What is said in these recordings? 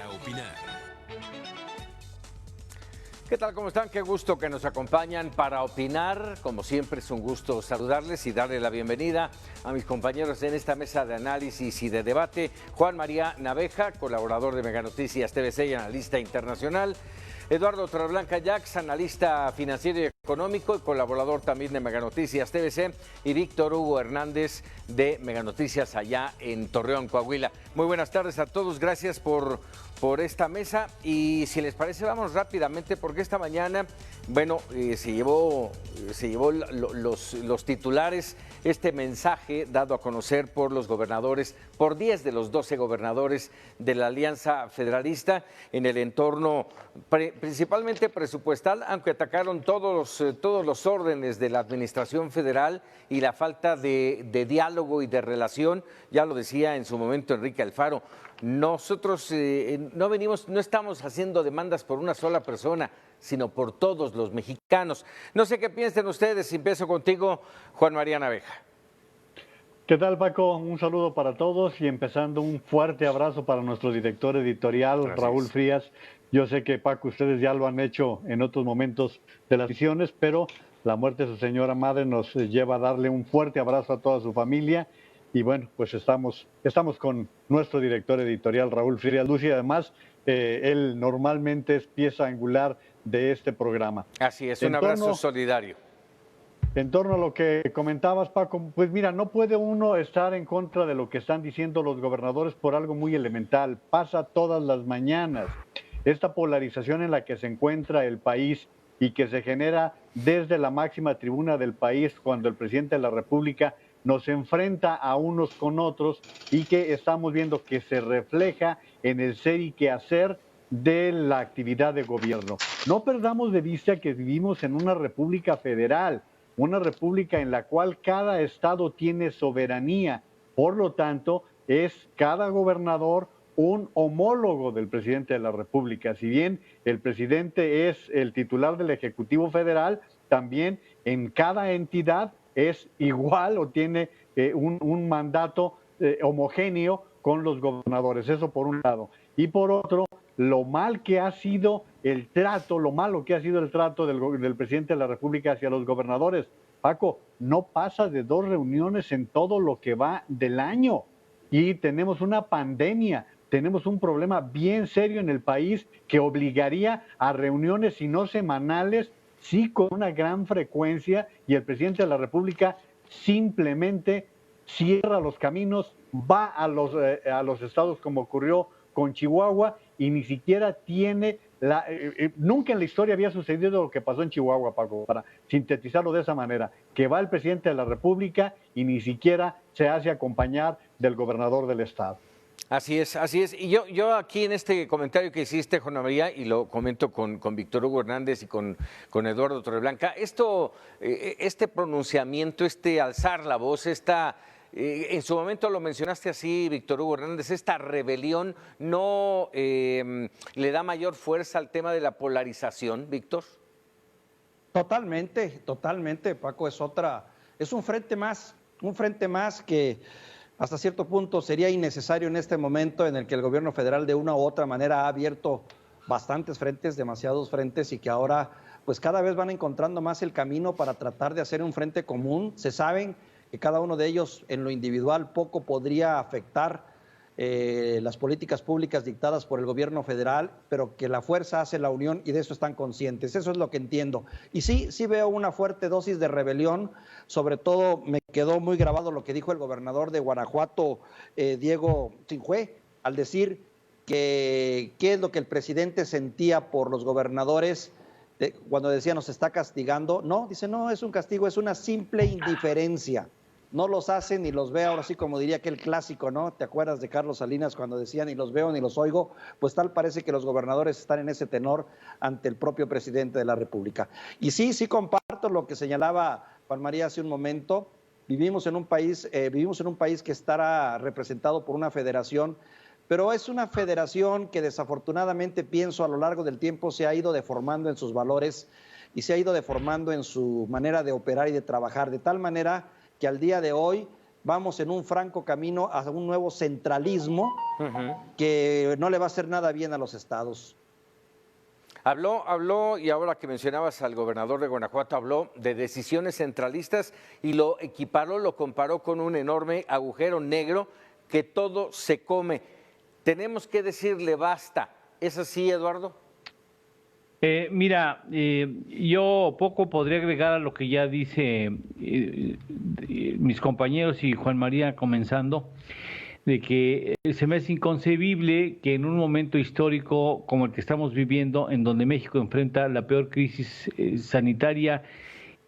para opinar. ¿Qué tal? ¿Cómo están? Qué gusto que nos acompañan para opinar. Como siempre es un gusto saludarles y darle la bienvenida a mis compañeros en esta mesa de análisis y de debate. Juan María Naveja, colaborador de Mega Noticias TVC y analista internacional. Eduardo Torreblanca Jax, analista financiero y económico y colaborador también de Mega Noticias TVC. Y Víctor Hugo Hernández de Mega Noticias allá en Torreón, Coahuila. Muy buenas tardes a todos. Gracias por esta mesa. Y si les parece, vamos rápidamente porque esta mañana, bueno, se llevó los titulares, este mensaje dado a conocer por los gobernadores, por 10 de los 12 gobernadores de la Alianza Federalista en el entorno principalmente presupuestal, aunque atacaron todos los órdenes de la administración federal y la falta de diálogo y de relación. Ya lo decía en su momento Enrique Alfaro, nosotros no estamos haciendo demandas por una sola persona, sino por todos los mexicanos. No sé qué piensen ustedes, empiezo contigo, Juan María Naveja. ¿Qué tal, Paco? Un saludo para todos y empezando un fuerte abrazo para nuestro director editorial, Gracias. Raúl Frías. Yo sé que, Paco, ustedes ya lo han hecho en otros momentos de las ediciones, pero la muerte de su señora madre nos lleva a darle un fuerte abrazo a toda su familia. Y bueno, pues estamos con nuestro director editorial, Raúl Frías Lucy, y además él normalmente es pieza angular de este programa. Así es, un abrazo solidario. En torno a lo que comentabas, Paco, pues mira, no puede uno estar en contra de lo que están diciendo los gobernadores por algo muy elemental. Pasa todas las mañanas. Esta polarización en la que se encuentra el país y que se genera desde la máxima tribuna del país cuando el presidente de la República nos enfrenta a unos con otros y que estamos viendo que se refleja en el ser y quehacer de la actividad de gobierno. No perdamos de vista que vivimos en una república federal, una república en la cual cada estado tiene soberanía. Por lo tanto, es cada gobernador un homólogo del presidente de la República. Si bien el presidente es el titular del Ejecutivo Federal, también en cada entidad es igual o tiene un mandato homogéneo con los gobernadores. Eso por un lado. Y por otro, lo malo que ha sido el trato del presidente de la República hacia los gobernadores. Paco, no pasa de 2 reuniones en todo lo que va del año. Y tenemos una pandemia, tenemos un problema bien serio en el país que obligaría a reuniones, si no semanales, sí con una gran frecuencia, y el presidente de la República simplemente cierra los caminos, va a los estados como ocurrió con Chihuahua y ni siquiera tiene nunca en la historia había sucedido lo que pasó en Chihuahua, Paco, para sintetizarlo de esa manera, que va el presidente de la República y ni siquiera se hace acompañar del gobernador del estado. Así es, así es. Y yo aquí en este comentario que hiciste, Juan María, y lo comento con Víctor Hugo Hernández y con Eduardo Torreblanca, este pronunciamiento, este alzar la voz, en su momento lo mencionaste así, Víctor Hugo Hernández, esta rebelión no le da mayor fuerza al tema de la polarización, Víctor. Totalmente, Paco, es un frente más que hasta cierto punto sería innecesario en este momento en el que el gobierno federal de una u otra manera ha abierto bastantes frentes, demasiados frentes, y que ahora pues cada vez van encontrando más el camino para tratar de hacer un frente común. Se saben que cada uno de ellos en lo individual poco podría afectar las políticas públicas dictadas por el gobierno federal, pero que la fuerza hace la unión y de eso están conscientes. Eso es lo que entiendo. Y sí veo una fuerte dosis de rebelión. Sobre todo me quedó muy grabado lo que dijo el gobernador de Guanajuato, Diego Sinjue, al decir que qué es lo que el presidente sentía por los gobernadores cuando decía nos está castigando. No, dice, no es un castigo, es una simple indiferencia. No los hace ni los ve, ahora sí como diría aquel clásico, ¿no? ¿Te acuerdas de Carlos Salinas cuando decía ni los veo ni los oigo? Pues tal parece que los gobernadores están en ese tenor ante el propio presidente de la República. Y sí comparto lo que señalaba Juan María hace un momento. Vivimos en un país que estará representado por una federación, pero es una federación que desafortunadamente pienso a lo largo del tiempo se ha ido deformando en sus valores y se ha ido deformando en su manera de operar y de trabajar, de tal manera que al día de hoy vamos en un franco camino a un nuevo centralismo que no le va a hacer nada bien a los estados. Habló, y ahora que mencionabas al gobernador de Guanajuato, habló de decisiones centralistas y lo equiparó, lo comparó con un enorme agujero negro que todo se come. Tenemos que decirle basta. ¿Es así, Eduardo? Mira, yo poco podría agregar a lo que ya dice mis compañeros y Juan María comenzando, de que se me hace inconcebible que en un momento histórico como el que estamos viviendo, en donde México enfrenta la peor crisis sanitaria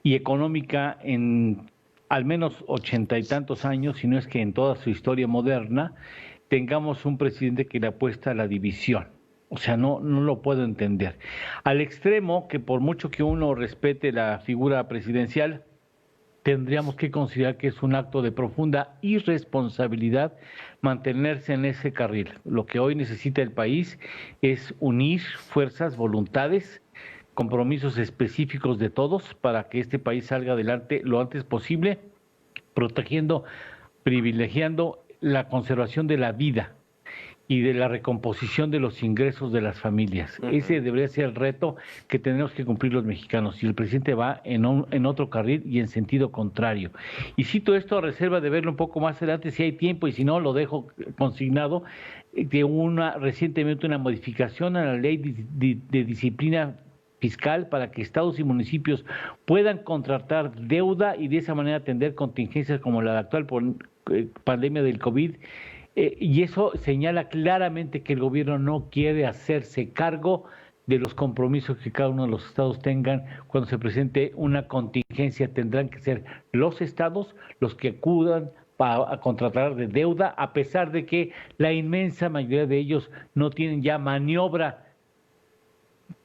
y económica en al menos 80 y tantos años, si no es que en toda su historia moderna, tengamos un presidente que le apuesta a la división. O sea, no lo puedo entender. Al extremo que por mucho que uno respete la figura presidencial, tendríamos que considerar que es un acto de profunda irresponsabilidad mantenerse en ese carril. Lo que hoy necesita el país es unir fuerzas, voluntades, compromisos específicos de todos para que este país salga adelante lo antes posible, protegiendo, privilegiando la conservación de la vida y de la recomposición de los ingresos de las familias. Ese debería ser el reto que tenemos que cumplir los mexicanos. Y el presidente va en otro carril y en sentido contrario. Y cito esto a reserva de verlo un poco más adelante, si hay tiempo, y si no, lo dejo consignado, de recientemente una modificación a la ley de disciplina fiscal para que estados y municipios puedan contratar deuda y de esa manera atender contingencias como la actual pandemia del COVID. Y eso señala claramente que el gobierno no quiere hacerse cargo de los compromisos que cada uno de los estados tengan cuando se presente una contingencia. Tendrán que ser los estados los que acudan a contratar de deuda, a pesar de que la inmensa mayoría de ellos no tienen ya maniobra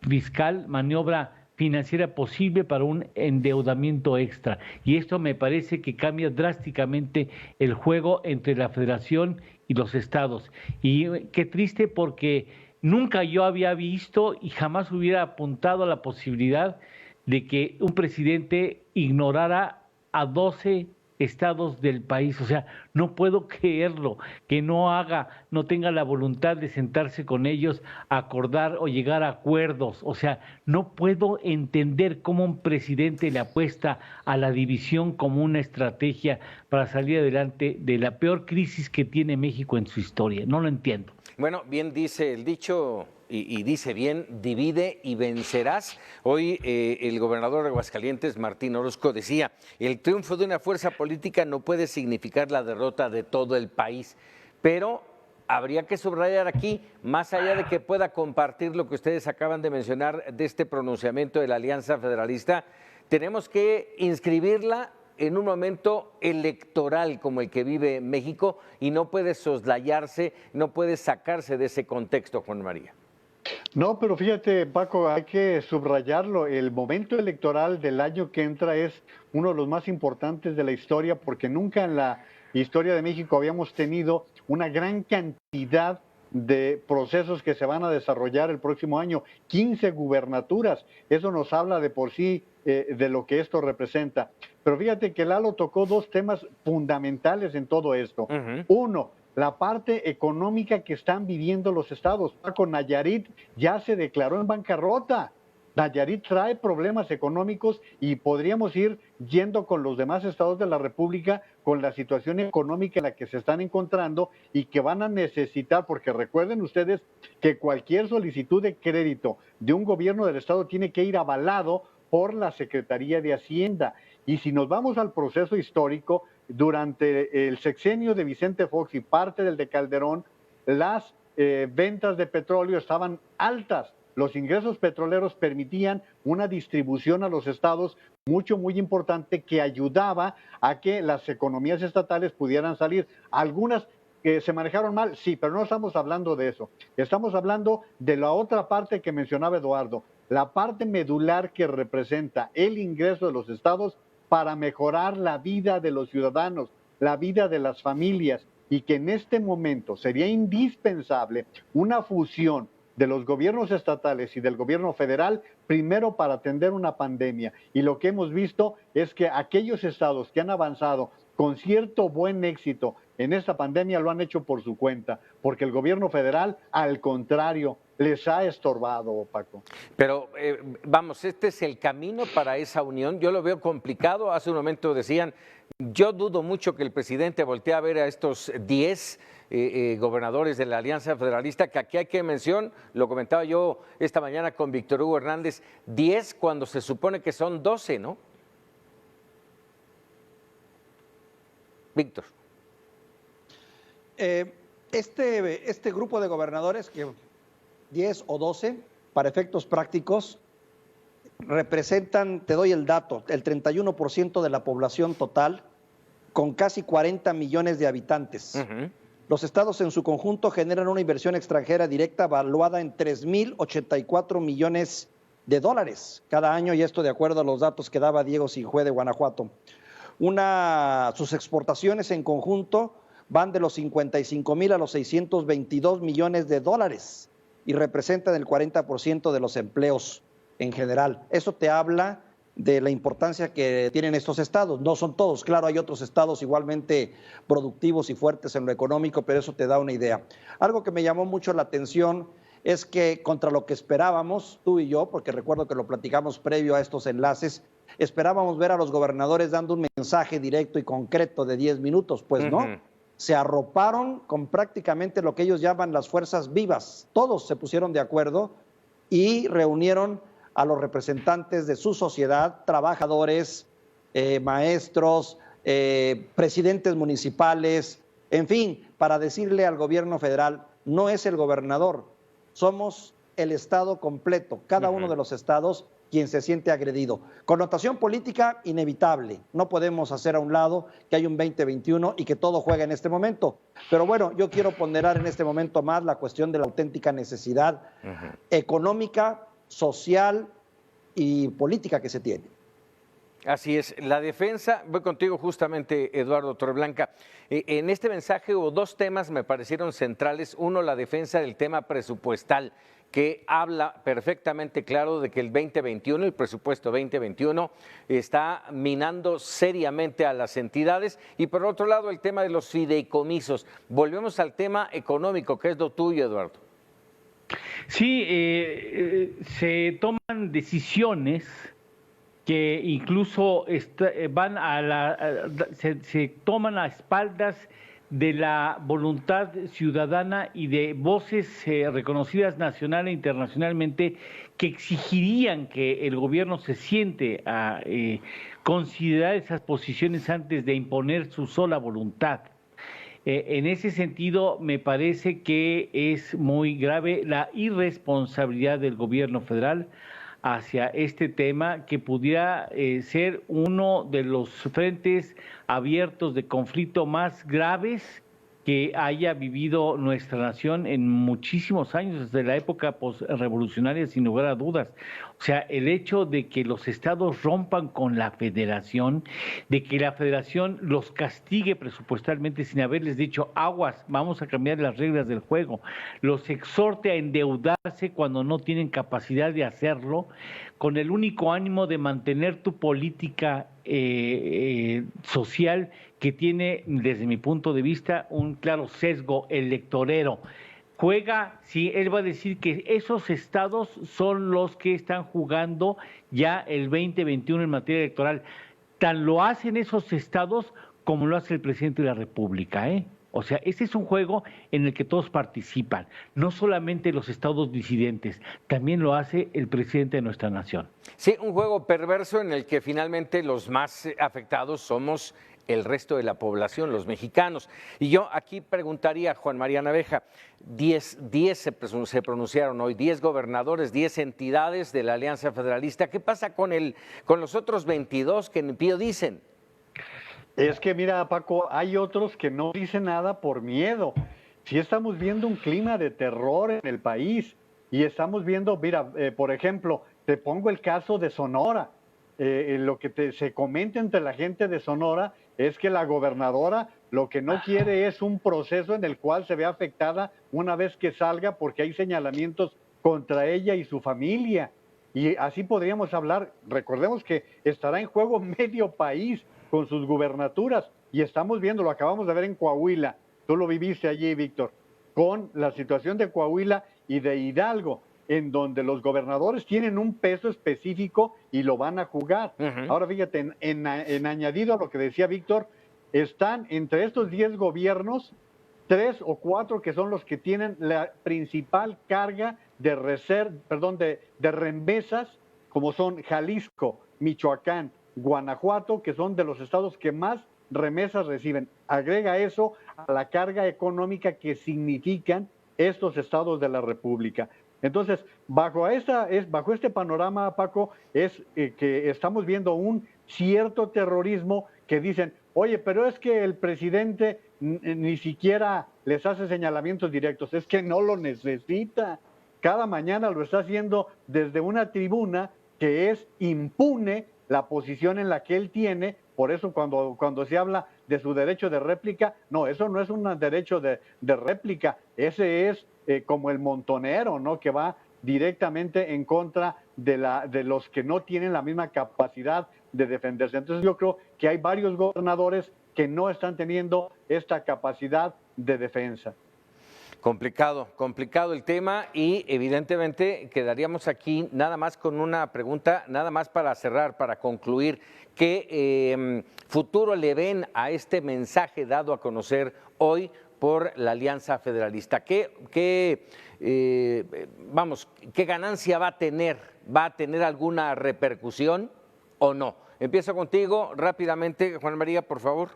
fiscal, maniobra financiera posible para un endeudamiento extra. Y esto me parece que cambia drásticamente el juego entre la federación y los estados. Y qué triste, porque nunca yo había visto y jamás hubiera apuntado a la posibilidad de que un presidente ignorara a 12 estados del país. O sea, no puedo creerlo, que no tenga la voluntad de sentarse con ellos, acordar o llegar a acuerdos. O sea, no puedo entender cómo un presidente le apuesta a la división como una estrategia para salir adelante de la peor crisis que tiene México en su historia. No lo entiendo. Bueno, bien dice el dicho, y dice bien, divide y vencerás. Hoy el gobernador de Aguascalientes, Martín Orozco, decía, el triunfo de una fuerza política no puede significar la derrota de todo el país, pero habría que subrayar aquí, más allá de que pueda compartir lo que ustedes acaban de mencionar de este pronunciamiento de la Alianza Federalista, tenemos que inscribirla en un momento electoral como el que vive México y no puede soslayarse, no puede sacarse de ese contexto, Juan María. No, pero fíjate, Paco, hay que subrayarlo. El momento electoral del año que entra es uno de los más importantes de la historia, porque nunca en la historia de México habíamos tenido una gran cantidad de procesos que se van a desarrollar el próximo año. 15 gubernaturas, eso nos habla de por sí de lo que esto representa. Pero fíjate que Lalo tocó dos temas fundamentales en todo esto. Uno, la parte económica que están viviendo los estados. Paco, Nayarit ya se declaró en bancarrota. Nayarit trae problemas económicos y podríamos ir yendo con los demás estados de la República con la situación económica en la que se están encontrando y que van a necesitar, porque recuerden ustedes que cualquier solicitud de crédito de un gobierno del estado tiene que ir avalado por la Secretaría de Hacienda. Y si nos vamos al proceso histórico, durante el sexenio de Vicente Fox y parte del de Calderón, las ventas de petróleo estaban altas. Los ingresos petroleros permitían una distribución a los estados muy importante que ayudaba a que las economías estatales pudieran salir. Algunas se manejaron mal, sí, pero no estamos hablando de eso. Estamos hablando de la otra parte que mencionaba Eduardo, la parte medular que representa el ingreso de los estados para mejorar la vida de los ciudadanos, la vida de las familias, y que en este momento sería indispensable una fusión de los gobiernos estatales y del gobierno federal, primero para atender una pandemia. Y lo que hemos visto es que aquellos estados que han avanzado con cierto buen éxito en esta pandemia lo han hecho por su cuenta, porque el gobierno federal, al contrario, les ha estorbado, Paco. Pero vamos, este es el camino para esa unión. Yo lo veo complicado. Hace un momento decían, yo dudo mucho que el presidente voltee a ver a estos 10 gobernadores de la Alianza Federalista, que aquí hay que mencionar, lo comentaba yo esta mañana con Víctor Hugo Hernández, 10 cuando se supone que son 12, ¿no? Víctor. Este grupo de gobernadores, que 10 o 12, para efectos prácticos, representan, te doy el dato, el 31% de la población total, con casi 40 millones de habitantes. Los estados en su conjunto generan una inversión extranjera directa valuada en 3.084 millones de dólares cada año, y esto de acuerdo a los datos que daba Diego Sinjue de Guanajuato. Sus exportaciones en conjunto van de los 55,000 a los 622 millones de dólares y representan el 40% de los empleos en general. Eso te habla de la importancia que tienen estos estados. No son todos, claro, hay otros estados igualmente productivos y fuertes en lo económico, pero eso te da una idea. Algo que me llamó mucho la atención es que contra lo que esperábamos, tú y yo, porque recuerdo que lo platicamos previo a estos enlaces, esperábamos ver a los gobernadores dando un mensaje directo y concreto de 10 minutos, pues no. Se arroparon con prácticamente lo que ellos llaman las fuerzas vivas. Todos se pusieron de acuerdo y reunieron a los representantes de su sociedad, trabajadores, maestros, presidentes municipales, en fin, para decirle al gobierno federal, no es el gobernador, somos el estado completo, cada uno de los estados quien se siente agredido. Connotación política inevitable, no podemos hacer a un lado que hay un 2021 y que todo juega en este momento. Pero bueno, yo quiero ponderar en este momento más la cuestión de la auténtica necesidad económica, social y política que se tiene. Así es, la defensa, voy contigo justamente, Eduardo Torreblanca. En este mensaje hubo dos temas me parecieron centrales. Uno, la defensa del tema presupuestal, que habla perfectamente claro de que el 2021, el presupuesto 2021, está minando seriamente a las entidades. Y por otro lado, el tema de los fideicomisos. Volvemos al tema económico, que es lo tuyo, Eduardo. Sí, se toman decisiones que incluso van se toman a espaldas de la voluntad ciudadana y de voces reconocidas nacional e internacionalmente que exigirían que el gobierno se siente a considerar esas posiciones antes de imponer su sola voluntad. En ese sentido, me parece que es muy grave la irresponsabilidad del gobierno federal hacia este tema, que pudiera ser uno de los frentes abiertos de conflicto más graves que haya vivido nuestra nación en muchísimos años, desde la época posrevolucionaria, sin lugar a dudas. O sea, el hecho de que los estados rompan con la federación, de que la federación los castigue presupuestalmente sin haberles dicho aguas, vamos a cambiar las reglas del juego, los exhorte a endeudarse cuando no tienen capacidad de hacerlo, con el único ánimo de mantener tu política social, que tiene, desde mi punto de vista, un claro sesgo electorero. Juega, sí, él va a decir que esos estados son los que están jugando ya el 2021 en materia electoral. Tan lo hacen esos estados como lo hace el presidente de la República, ¿eh? O sea, ese es un juego en el que todos participan, no solamente los estados disidentes, también lo hace el presidente de nuestra nación. Sí, un juego perverso en el que finalmente los más afectados somos el resto de la población, los mexicanos. Y yo aquí preguntaría a Juan María Naveja, 10 se pronunciaron hoy, 10 gobernadores, 10 entidades de la Alianza Federalista. ¿Qué pasa con los otros 22 que ni pío dicen? Es que mira, Paco, hay otros que no dicen nada por miedo. Sí estamos viendo un clima de terror en el país y estamos viendo, mira, por ejemplo, te pongo el caso de Sonora. Lo que se comenta entre la gente de Sonora es que la gobernadora lo que no quiere es un proceso en el cual se vea afectada una vez que salga, porque hay señalamientos contra ella y su familia. Y así podríamos hablar. Recordemos que estará en juego medio país con sus gubernaturas. Y estamos viendo, lo acabamos de ver en Coahuila, tú lo viviste allí, Víctor, con la situación de Coahuila y de Hidalgo, en donde los gobernadores tienen un peso específico y lo van a jugar. Ahora fíjate, en añadido a lo que decía Víctor, están entre estos 10 gobiernos 3 o 4 que son los que tienen la principal carga de remesas, como son Jalisco, Michoacán, Guanajuato, que son de los estados que más remesas reciben. Agrega eso a la carga económica que significan estos estados de la República. Entonces, bajo este panorama, Paco, es que estamos viendo un cierto terrorismo que dicen, oye, pero es que el presidente ni siquiera les hace señalamientos directos, es que no lo necesita. Cada mañana lo está haciendo desde una tribuna que es impune la posición en la que él tiene. Por eso cuando se habla de su derecho de réplica, no, eso no es un derecho de réplica, ese es como el montonero, ¿no? Que va directamente en contra de los que no tienen la misma capacidad de defenderse. Entonces yo creo que hay varios gobernadores que no están teniendo esta capacidad de defensa. Complicado el tema y evidentemente quedaríamos aquí nada más con una pregunta, nada más para cerrar, para concluir. ¿Qué futuro le ven a este mensaje dado a conocer hoy por la Alianza Federalista? ¿Qué ganancia va a tener? ¿Va a tener alguna repercusión o no? Empiezo contigo rápidamente, Juan María, por favor.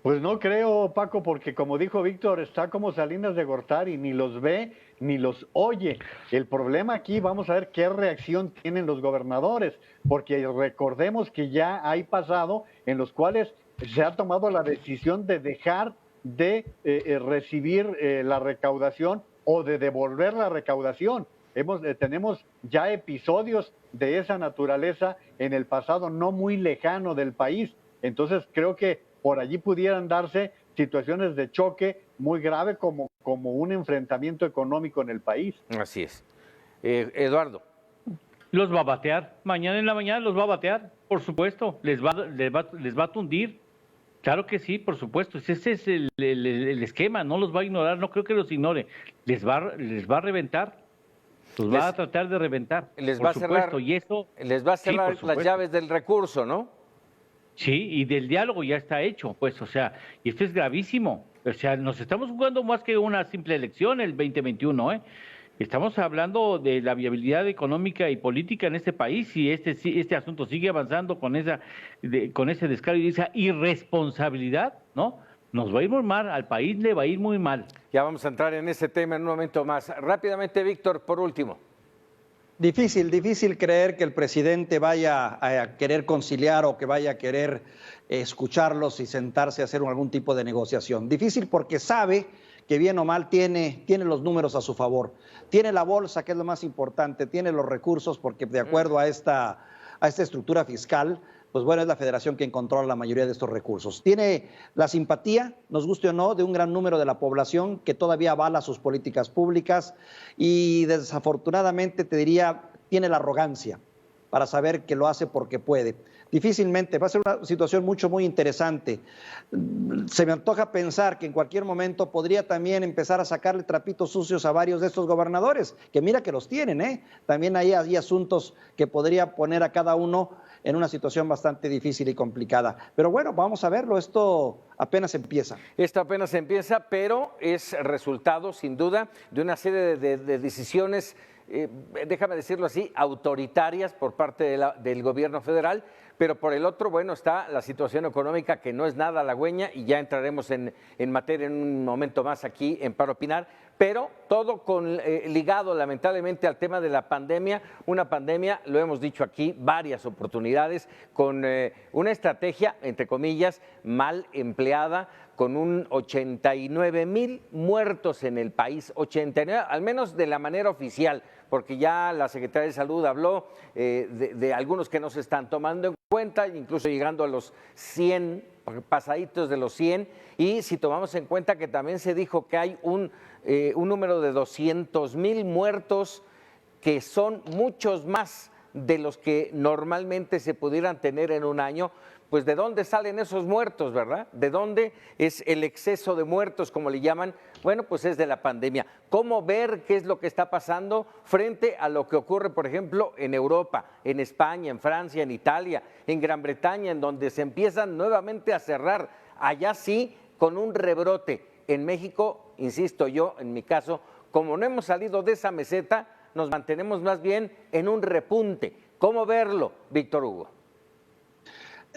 Pues no creo, Paco, porque como dijo Víctor, está como Salinas de Gortari, ni los ve ni los oye. El problema aquí, vamos a ver qué reacción tienen los gobernadores, porque recordemos que ya hay pasado en los cuales se ha tomado la decisión de dejar de recibir la recaudación o de devolver la recaudación. Tenemos ya episodios de esa naturaleza en el pasado no muy lejano del país. Entonces creo que por allí pudieran darse situaciones de choque muy grave como un enfrentamiento económico en el país. Así es. Eduardo. Los va a batear. Mañana en la mañana los va a batear, por supuesto. Les va a tundir. Claro que sí, por supuesto. Ese es el esquema. No los va a ignorar. No creo que los ignore. Les va a reventar. Los va a tratar de reventar. Les va a cerrar. Y eso, les va a cerrar sí, las llaves del recurso, ¿no? Sí, y del diálogo ya está hecho, pues, o sea, y esto es gravísimo. O sea, nos estamos jugando más que una simple elección el 2021, ¿eh? Estamos hablando de la viabilidad económica y política en este país y este asunto sigue avanzando con ese descaro y esa irresponsabilidad, ¿no? Nos va a ir muy mal, al país le va a ir muy mal. Ya vamos a entrar en ese tema en un momento más. Rápidamente, Víctor, por último. Difícil creer que el presidente vaya a querer conciliar o que vaya a querer escucharlos y sentarse a hacer algún tipo de negociación. Difícil porque sabe que bien o mal tiene los números a su favor. Tiene la bolsa, que es lo más importante, tiene los recursos porque de acuerdo a esta estructura fiscal, pues bueno, es la federación quien controla la mayoría de estos recursos. Tiene la simpatía, nos guste o no, de un gran número de la población que todavía avala sus políticas públicas y desafortunadamente te diría, tiene la arrogancia para saber que lo hace porque puede. Difícilmente, va a ser una situación muy interesante. Se me antoja pensar que en cualquier momento podría también empezar a sacarle trapitos sucios a varios de estos gobernadores, que mira que los tienen, ¿eh? También hay asuntos que podría poner a cada uno en una situación bastante difícil y complicada. Pero bueno, vamos a verlo, esto apenas empieza. Esto apenas empieza, pero es resultado, sin duda, de una serie de decisiones, déjame decirlo así, autoritarias por parte del gobierno federal, pero por el otro, bueno, está la situación económica que no es nada halagüeña y ya entraremos en materia en un momento más aquí en Para Opinar, pero todo ligado lamentablemente al tema de la pandemia, una pandemia, lo hemos dicho aquí, varias oportunidades, con una estrategia, entre comillas, mal empleada, con un 89,000 muertos en el país, 89, al menos de la manera oficial, porque ya la Secretaría de Salud habló de algunos que no se están tomando en cuenta, incluso llegando a los 100, pasaditos de los 100, y si tomamos en cuenta que también se dijo que hay un número de 200,000 muertos, que son muchos más de los que normalmente se pudieran tener en un año, pues ¿de dónde salen esos muertos, verdad? ¿De dónde es el exceso de muertos, como le llaman? Bueno, pues es de la pandemia. ¿Cómo ver qué es lo que está pasando frente a lo que ocurre, por ejemplo, en Europa, en España, en Francia, en Italia, en Gran Bretaña, en donde se empiezan nuevamente a cerrar? Allá sí, con un rebrote. En México, insisto yo, en mi caso, como no hemos salido de esa meseta, nos mantenemos más bien en un repunte. ¿Cómo verlo, Víctor Hugo?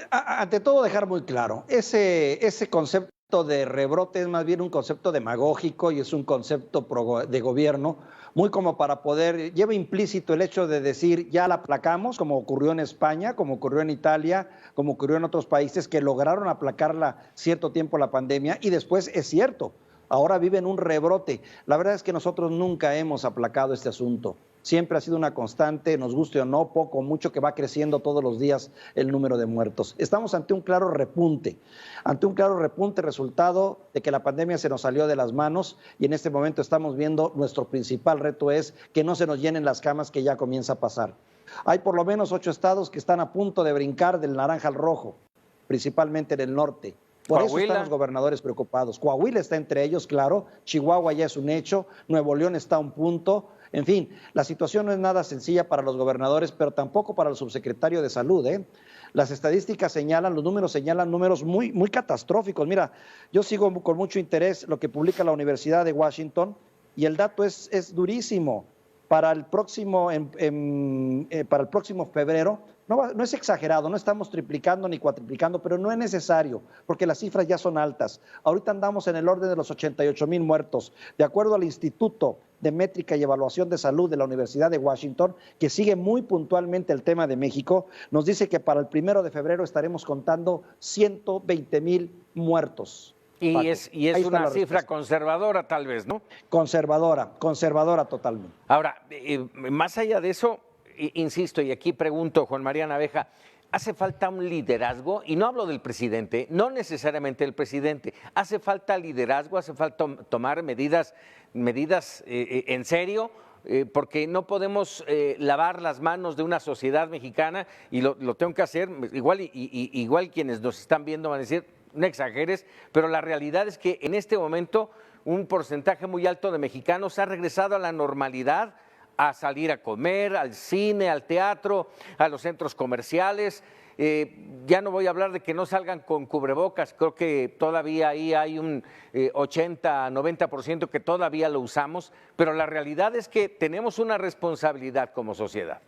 Ante todo, dejar muy claro, ese concepto de rebrote es más bien un concepto demagógico y es un concepto de gobierno, muy como para poder, lleva implícito el hecho de decir ya la aplacamos, como ocurrió en España, como ocurrió en Italia, como ocurrió en otros países que lograron aplacarla cierto tiempo la pandemia y después es cierto, ahora viven un rebrote. La verdad es que nosotros nunca hemos aplacado este asunto. Siempre ha sido una constante, nos guste o no, poco o mucho, que va creciendo todos los días el número de muertos. Estamos ante un claro repunte resultado de que la pandemia se nos salió de las manos y en este momento estamos viendo, nuestro principal reto es que no se nos llenen las camas, que ya comienza a pasar. Hay por lo menos 8 estados que están a punto de brincar del naranja al rojo, principalmente en el norte. Por eso están los gobernadores preocupados. Coahuila está entre ellos, claro, Chihuahua ya es un hecho, Nuevo León está a un punto. En fin, la situación no es nada sencilla para los gobernadores, pero tampoco para el subsecretario de Salud, ¿eh? Las estadísticas señalan, los números señalan números muy, muy catastróficos. Mira, yo sigo con mucho interés lo que publica la Universidad de Washington y el dato es durísimo. Para el próximo febrero, no es exagerado, no estamos triplicando ni cuatriplicando, pero no es necesario, porque las cifras ya son altas. Ahorita andamos en el orden de los 88,000 muertos. De acuerdo al Instituto de Métrica y Evaluación de Salud de la Universidad de Washington, que sigue muy puntualmente el tema de México, nos dice que para el 1 de febrero estaremos contando 120,000 muertos. Y es una cifra conservadora, tal vez, ¿no? Conservadora totalmente. Ahora, más allá de eso, insisto, y aquí pregunto, Juan María Naveja, ¿hace falta un liderazgo? Y no hablo del presidente, no necesariamente del presidente, hace falta liderazgo, hace falta tomar medidas en serio, porque no podemos lavar las manos de una sociedad mexicana, y lo tengo que hacer, igual quienes nos están viendo van a decir, no exageres, pero la realidad es que en este momento un porcentaje muy alto de mexicanos ha regresado a la normalidad, a salir a comer, al cine, al teatro, a los centros comerciales. Ya no voy a hablar de que no salgan con cubrebocas, creo que todavía ahí hay un 80-90% que todavía lo usamos, pero la realidad es que tenemos una responsabilidad como sociedad.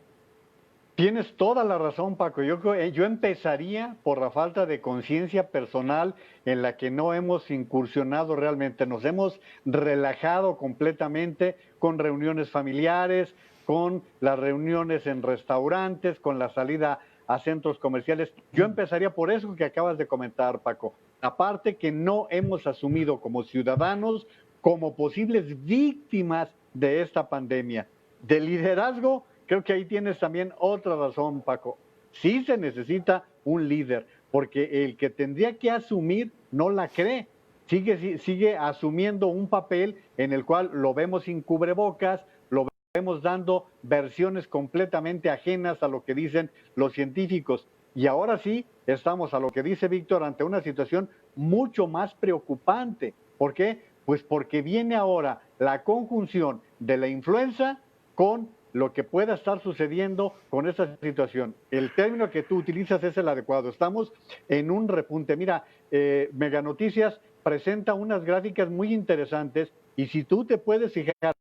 Tienes toda la razón, Paco. Yo empezaría por la falta de conciencia personal en la que no hemos incursionado realmente. Nos hemos relajado completamente con reuniones familiares, con las reuniones en restaurantes, con la salida a centros comerciales. Yo empezaría por eso que acabas de comentar, Paco. Aparte que no hemos asumido como ciudadanos, como posibles víctimas de esta pandemia. De liderazgo, creo que ahí tienes también otra razón, Paco. Sí se necesita un líder, porque el que tendría que asumir no la cree. Sigue asumiendo un papel en el cual lo vemos sin cubrebocas, lo vemos dando versiones completamente ajenas a lo que dicen los científicos. Y ahora sí estamos, a lo que dice Víctor, ante una situación mucho más preocupante. ¿Por qué? Pues porque viene ahora la conjunción de la influenza con lo que pueda estar sucediendo con esta situación. El término que tú utilizas es el adecuado. Estamos en un repunte. Mira, Mega Noticias presenta unas gráficas muy interesantes y si tú te puedes fijar,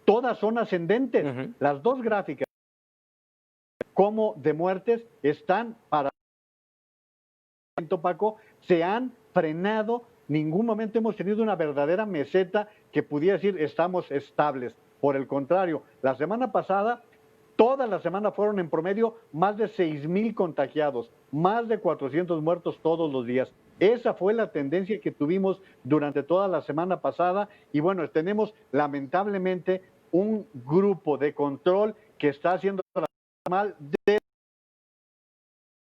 todas son ascendentes. Las dos gráficas como de muertes están para Paco, se han frenado. Ningún momento hemos tenido una verdadera meseta que pudiera decir estamos estables. Por el contrario, la semana pasada, toda la semana fueron en promedio más de 6,000 contagiados, más de 400 muertos todos los días. Esa fue la tendencia que tuvimos durante toda la semana pasada y bueno, tenemos lamentablemente un grupo de control que está haciendo mal.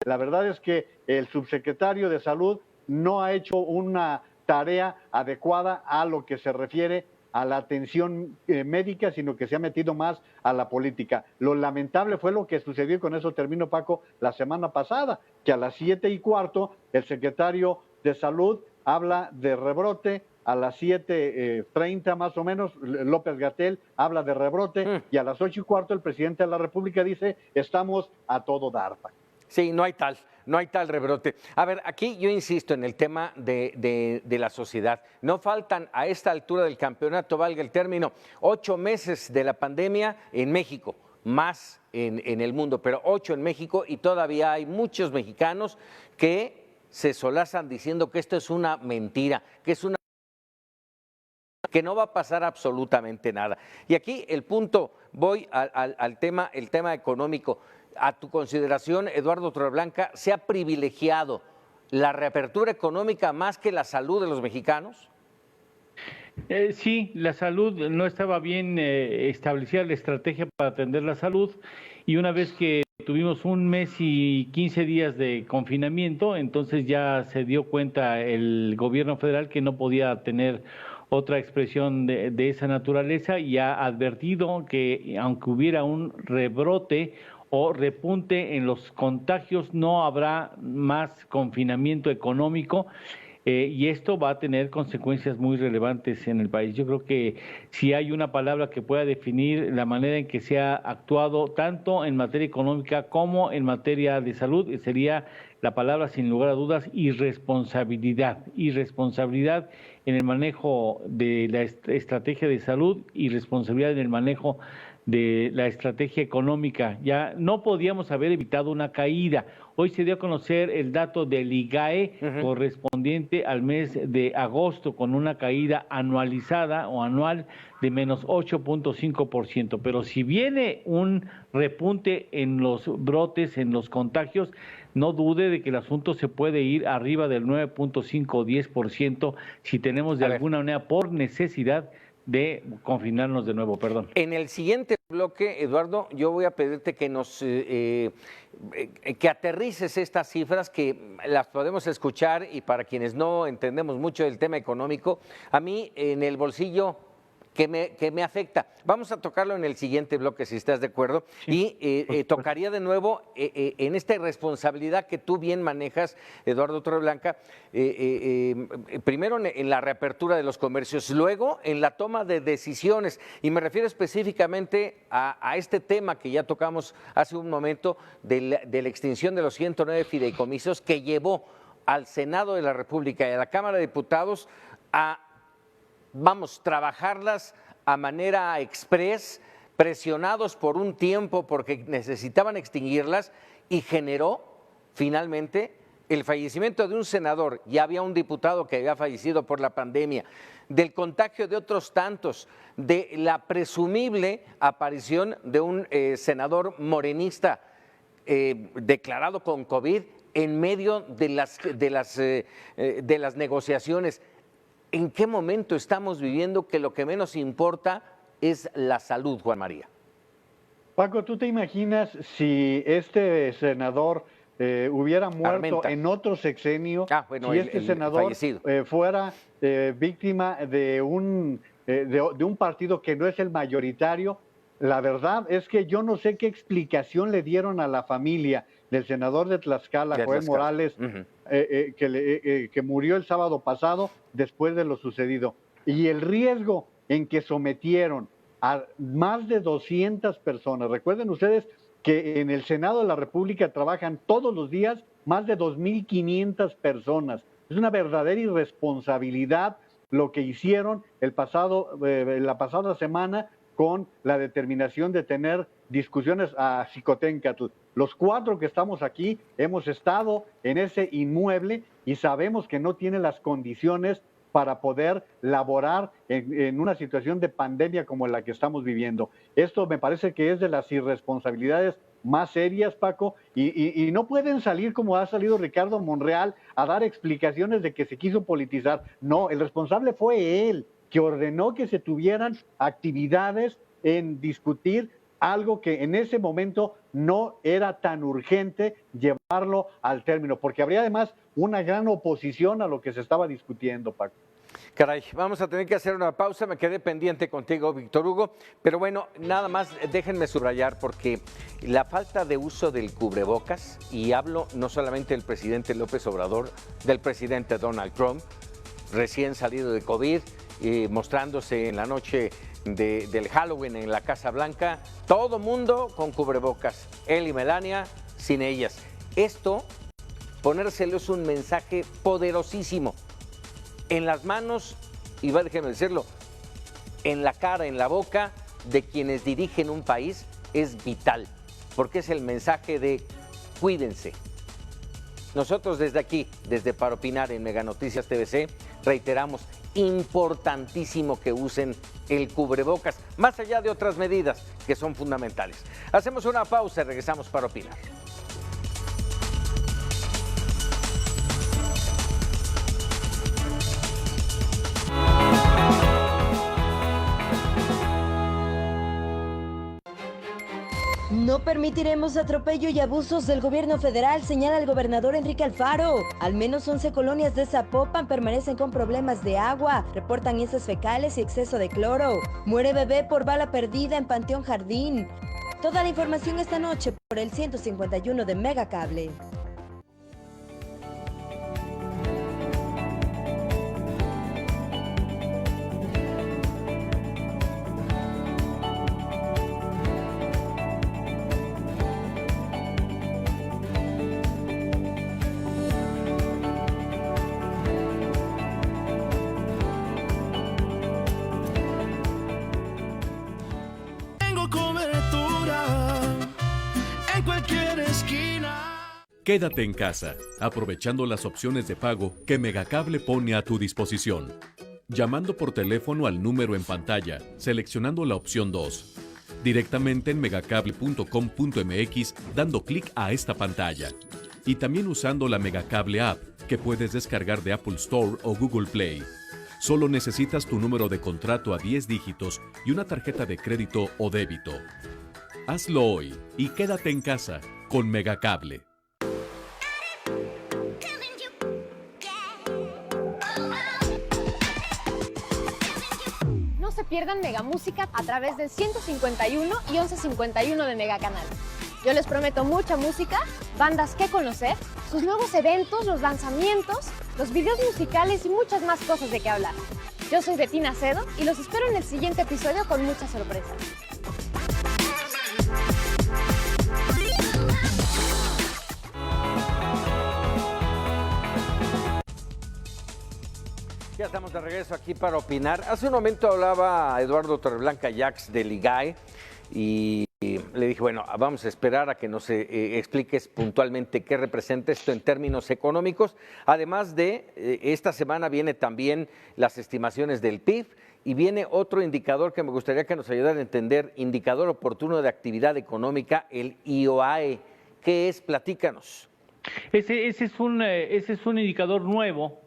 La verdad es que el subsecretario de Salud no ha hecho una tarea adecuada a lo que se refiere a la atención médica, sino que se ha metido más a la política. Lo lamentable fue lo que sucedió, y con eso termino, Paco, la semana pasada, que a las 7:15 el secretario de Salud habla de rebrote, a las 7:30 más o menos, López-Gatell habla de rebrote, y a las 8:15 el presidente de la República dice, estamos a todo dar. Sí, no hay tal rebrote. A ver, aquí yo insisto en el tema de la sociedad. No faltan a esta altura del campeonato, valga el término, 8 meses de la pandemia en México, más en el mundo, pero 8 en México, y todavía hay muchos mexicanos que se solazan diciendo que esto es una mentira, que no va a pasar absolutamente nada. Y aquí el punto, voy al tema, el tema económico. A tu consideración, Eduardo Torreblanca, ¿se ha privilegiado la reapertura económica más que la salud de los mexicanos? Sí, la salud no estaba bien establecida la estrategia para atender la salud, y una vez que tuvimos 1 mes y 15 días de confinamiento, entonces ya se dio cuenta el gobierno federal que no podía tener otra expresión de esa naturaleza, y ha advertido que aunque hubiera un rebrote o repunte en los contagios, no habrá más confinamiento económico, y esto va a tener consecuencias muy relevantes en el país. Yo creo que si hay una palabra que pueda definir la manera en que se ha actuado tanto en materia económica como en materia de salud, sería la palabra, sin lugar a dudas, irresponsabilidad. Irresponsabilidad en el manejo de la estrategia de salud, irresponsabilidad en el manejo de la estrategia económica. Ya no podíamos haber evitado una caída. Hoy se dio a conocer el dato del IGAE correspondiente al mes de agosto, con una caída anualizada o anual de menos 8.5%. Pero si viene un repunte en los brotes, en los contagios, no dude de que el asunto se puede ir arriba del 9.5 o 10% si tenemos de alguna manera por necesidad de confinarnos de nuevo, perdón. En el siguiente bloque, Eduardo, yo voy a pedirte que que aterrices estas cifras, que las podemos escuchar, y para quienes no entendemos mucho del tema económico, a mí en el bolsillo que me afecta. Vamos a tocarlo en el siguiente bloque, si estás de acuerdo, sí. Y tocaría de nuevo en esta irresponsabilidad que tú bien manejas, Eduardo Torreblanca, primero en la reapertura de los comercios, luego en la toma de decisiones, y me refiero específicamente a este tema que ya tocamos hace un momento, de la extinción de los 109 fideicomisos, que llevó al Senado de la República y a la Cámara de Diputados a trabajarlas a manera express, presionados por un tiempo porque necesitaban extinguirlas, y generó finalmente el fallecimiento de un senador. Ya había un diputado que había fallecido por la pandemia, del contagio de otros tantos, de la presumible aparición de un senador morenista declarado con COVID en medio de las negociaciones. ¿En qué momento estamos viviendo que lo que menos importa es la salud, Juan María? Paco, ¿tú te imaginas si este senador hubiera muerto Armenta en otro sexenio, bueno, si este senador fuera víctima de un partido que no es el mayoritario? La verdad es que yo no sé qué explicación le dieron a la familia del senador de Tlaxcala, Joel Morales, que murió el sábado pasado después de lo sucedido. Y el riesgo en que sometieron a más de 200 personas. Recuerden ustedes que en el Senado de la República trabajan todos los días más de 2.500 personas. Es una verdadera irresponsabilidad lo que hicieron la pasada semana, con la determinación de tener discusiones a Xicoténcatl. Los 4 que estamos aquí hemos estado en ese inmueble y sabemos que no tiene las condiciones para poder laborar en una situación de pandemia como la que estamos viviendo. Esto me parece que es de las irresponsabilidades más serias, Paco, y no pueden salir como ha salido Ricardo Monreal a dar explicaciones de que se quiso politizar. No, el responsable fue él, que ordenó que se tuvieran actividades en discutir algo que en ese momento no era tan urgente llevarlo al término, porque habría además una gran oposición a lo que se estaba discutiendo, Paco. Caray, vamos a tener que hacer una pausa, me quedé pendiente contigo, Víctor Hugo, pero bueno, nada más déjenme subrayar porque la falta de uso del cubrebocas, y hablo no solamente del presidente López Obrador, del presidente Donald Trump, recién salido de COVID, mostrándose en la noche del Halloween en la Casa Blanca, todo mundo con cubrebocas, él y Melania sin ellas. Esto, ponérselo es un mensaje poderosísimo. En las manos, y déjenme decirlo, en la cara, en la boca de quienes dirigen un país es vital, porque es el mensaje de cuídense. Nosotros desde aquí, desde Para Opinar en Mega Noticias TVC, reiteramos, importantísimo que usen el cubrebocas, más allá de otras medidas que son fundamentales. Hacemos una pausa y regresamos para opinar. No permitiremos atropello y abusos del gobierno federal, señala el gobernador Enrique Alfaro. Al menos 11 colonias de Zapopan permanecen con problemas de agua, reportan heces fecales y exceso de cloro. Muere bebé por bala perdida en Panteón Jardín. Toda la información esta noche por el 151 de Megacable. Quédate en casa, aprovechando las opciones de pago que Megacable pone a tu disposición. Llamando por teléfono al número en pantalla, seleccionando la opción 2. Directamente en megacable.com.mx dando clic a esta pantalla. Y también usando la Megacable App, que puedes descargar de Apple Store o Google Play. Solo necesitas tu número de contrato a 10 dígitos y una tarjeta de crédito o débito. Hazlo hoy y quédate en casa con Megacable. No se pierdan Mega Música a través del 151 y 1151 de Mega Canal. Yo les prometo mucha música, bandas que conocer, sus nuevos eventos, los lanzamientos, los videos musicales y muchas más cosas de qué hablar. Yo soy Betina Cedo y los espero en el siguiente episodio con muchas sorpresas. Ya estamos de regreso aquí para opinar. Hace un momento hablaba Eduardo Torreblanca Jax del IGAE y le dije, bueno, vamos a esperar a que nos expliques puntualmente qué representa esto en términos económicos. Además de, esta semana viene también las estimaciones del PIB y viene otro indicador que me gustaría que nos ayudara a entender, indicador oportuno de actividad económica, el IOAE. ¿Qué es? Platícanos. Ese es un indicador nuevo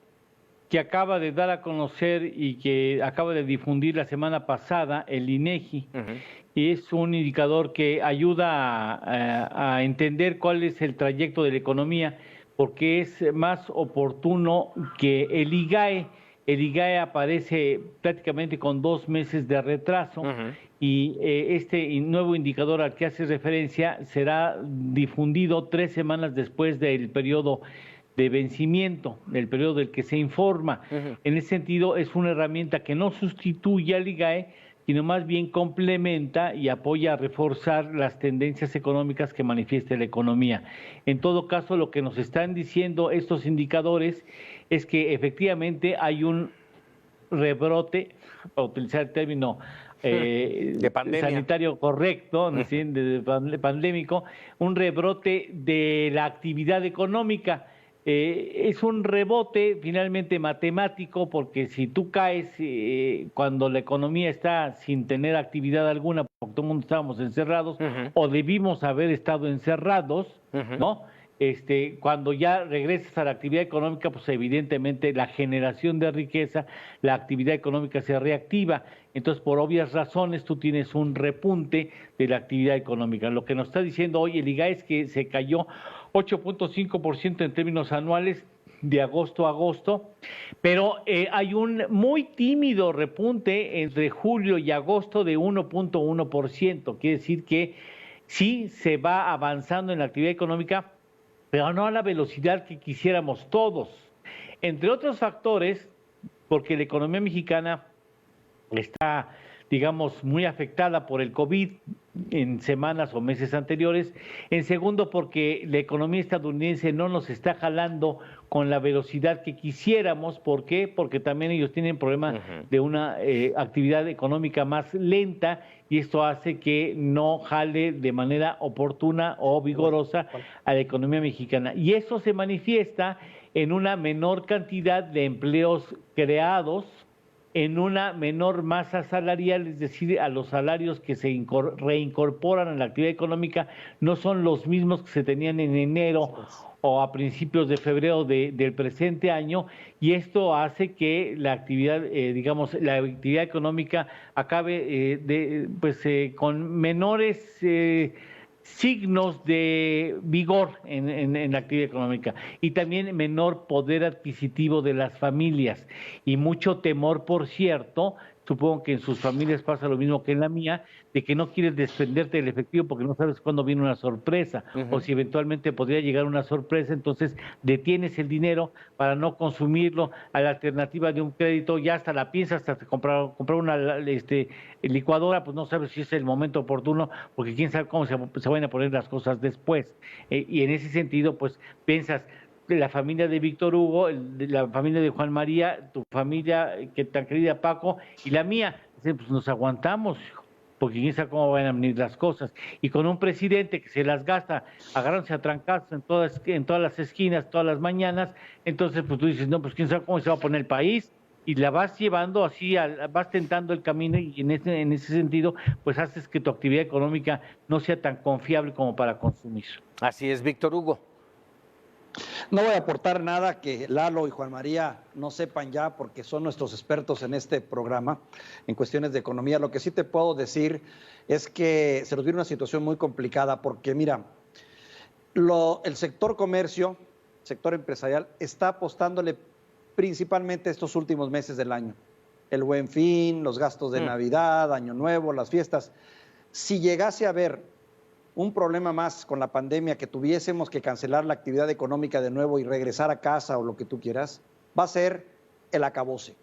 que acaba de dar a conocer y que acaba de difundir la semana pasada el INEGI. Y es un indicador que ayuda a entender cuál es el trayecto de la economía, porque es más oportuno que el IGAE. El IGAE aparece prácticamente con 2 meses de retraso y este nuevo indicador al que hace referencia será difundido 3 semanas después del periodo de vencimiento, del periodo del que se informa. En ese sentido, es una herramienta que no sustituye al IGAE, sino más bien complementa y apoya a reforzar las tendencias económicas que manifiesta la economía. En todo caso, lo que nos están diciendo estos indicadores es que efectivamente hay un rebrote, para utilizar el término de sanitario correcto, pandémico, un rebrote de la actividad económica. Es un rebote finalmente matemático, porque si tú caes cuando la economía está sin tener actividad alguna, porque todo el mundo estábamos encerrados o debimos haber estado encerrados, ¿no? Cuando ya regresas a la actividad económica, pues evidentemente la generación de riqueza, la actividad económica se reactiva. Entonces, por obvias razones, tú tienes un repunte de la actividad económica. Lo que nos está diciendo hoy el IGAE es que se cayó 8.5% en términos anuales, de agosto a agosto, pero hay un muy tímido repunte entre julio y agosto de 1.1%. Quiere decir que sí se va avanzando en la actividad económica, pero no a la velocidad que quisiéramos todos. Entre otros factores, porque la economía mexicana está, digamos, muy afectada por el COVID en semanas o meses anteriores. En segundo, porque la economía estadounidense no nos está jalando con la velocidad que quisiéramos. ¿Por qué? Porque también ellos tienen problemas de una actividad económica más lenta, y esto hace que no jale de manera oportuna o vigorosa a la economía mexicana. Y eso se manifiesta en una menor cantidad de empleos creados, en una menor masa salarial, es decir, a los salarios que se reincorporan a la actividad económica no son los mismos que se tenían en enero o a principios de febrero del presente año, y esto hace que la actividad, digamos, la actividad económica acabe con menores signos de vigor en la actividad económica, y también menor poder adquisitivo de las familias y mucho temor, por cierto, supongo que en sus familias pasa lo mismo que en la mía, de que no quieres desprenderte del efectivo porque no sabes cuándo viene una sorpresa, o si eventualmente podría llegar una sorpresa, entonces detienes el dinero para no consumirlo. A la alternativa de un crédito ya hasta la piensas, hasta comprar una licuadora, pues no sabes si es el momento oportuno, porque quién sabe cómo se van a poner las cosas después. Y en ese sentido, pues piensas, la familia de Víctor Hugo, la familia de Juan María, tu familia, que tan querida Paco, y la mía, pues nos aguantamos, porque quién sabe cómo van a venir las cosas. Y con un presidente que se las gasta agarrándose a trancazos en todas las esquinas, todas las mañanas, entonces pues tú dices, no, pues quién sabe cómo se va a poner el país, y la vas llevando así, vas tentando el camino, y en ese sentido, pues haces que tu actividad económica no sea tan confiable como para consumir. Así es, Víctor Hugo. No voy a aportar nada que Lalo y Juan María no sepan ya, porque son nuestros expertos en este programa en cuestiones de economía. Lo que sí te puedo decir es que se nos viene una situación muy complicada, porque mira, el sector comercio, sector empresarial, está apostándole principalmente estos últimos meses del año. El Buen Fin, los gastos de Navidad, Año Nuevo, las fiestas. Si llegase a haber un problema más con la pandemia, que tuviésemos que cancelar la actividad económica de nuevo y regresar a casa o lo que tú quieras, va a ser el acabose,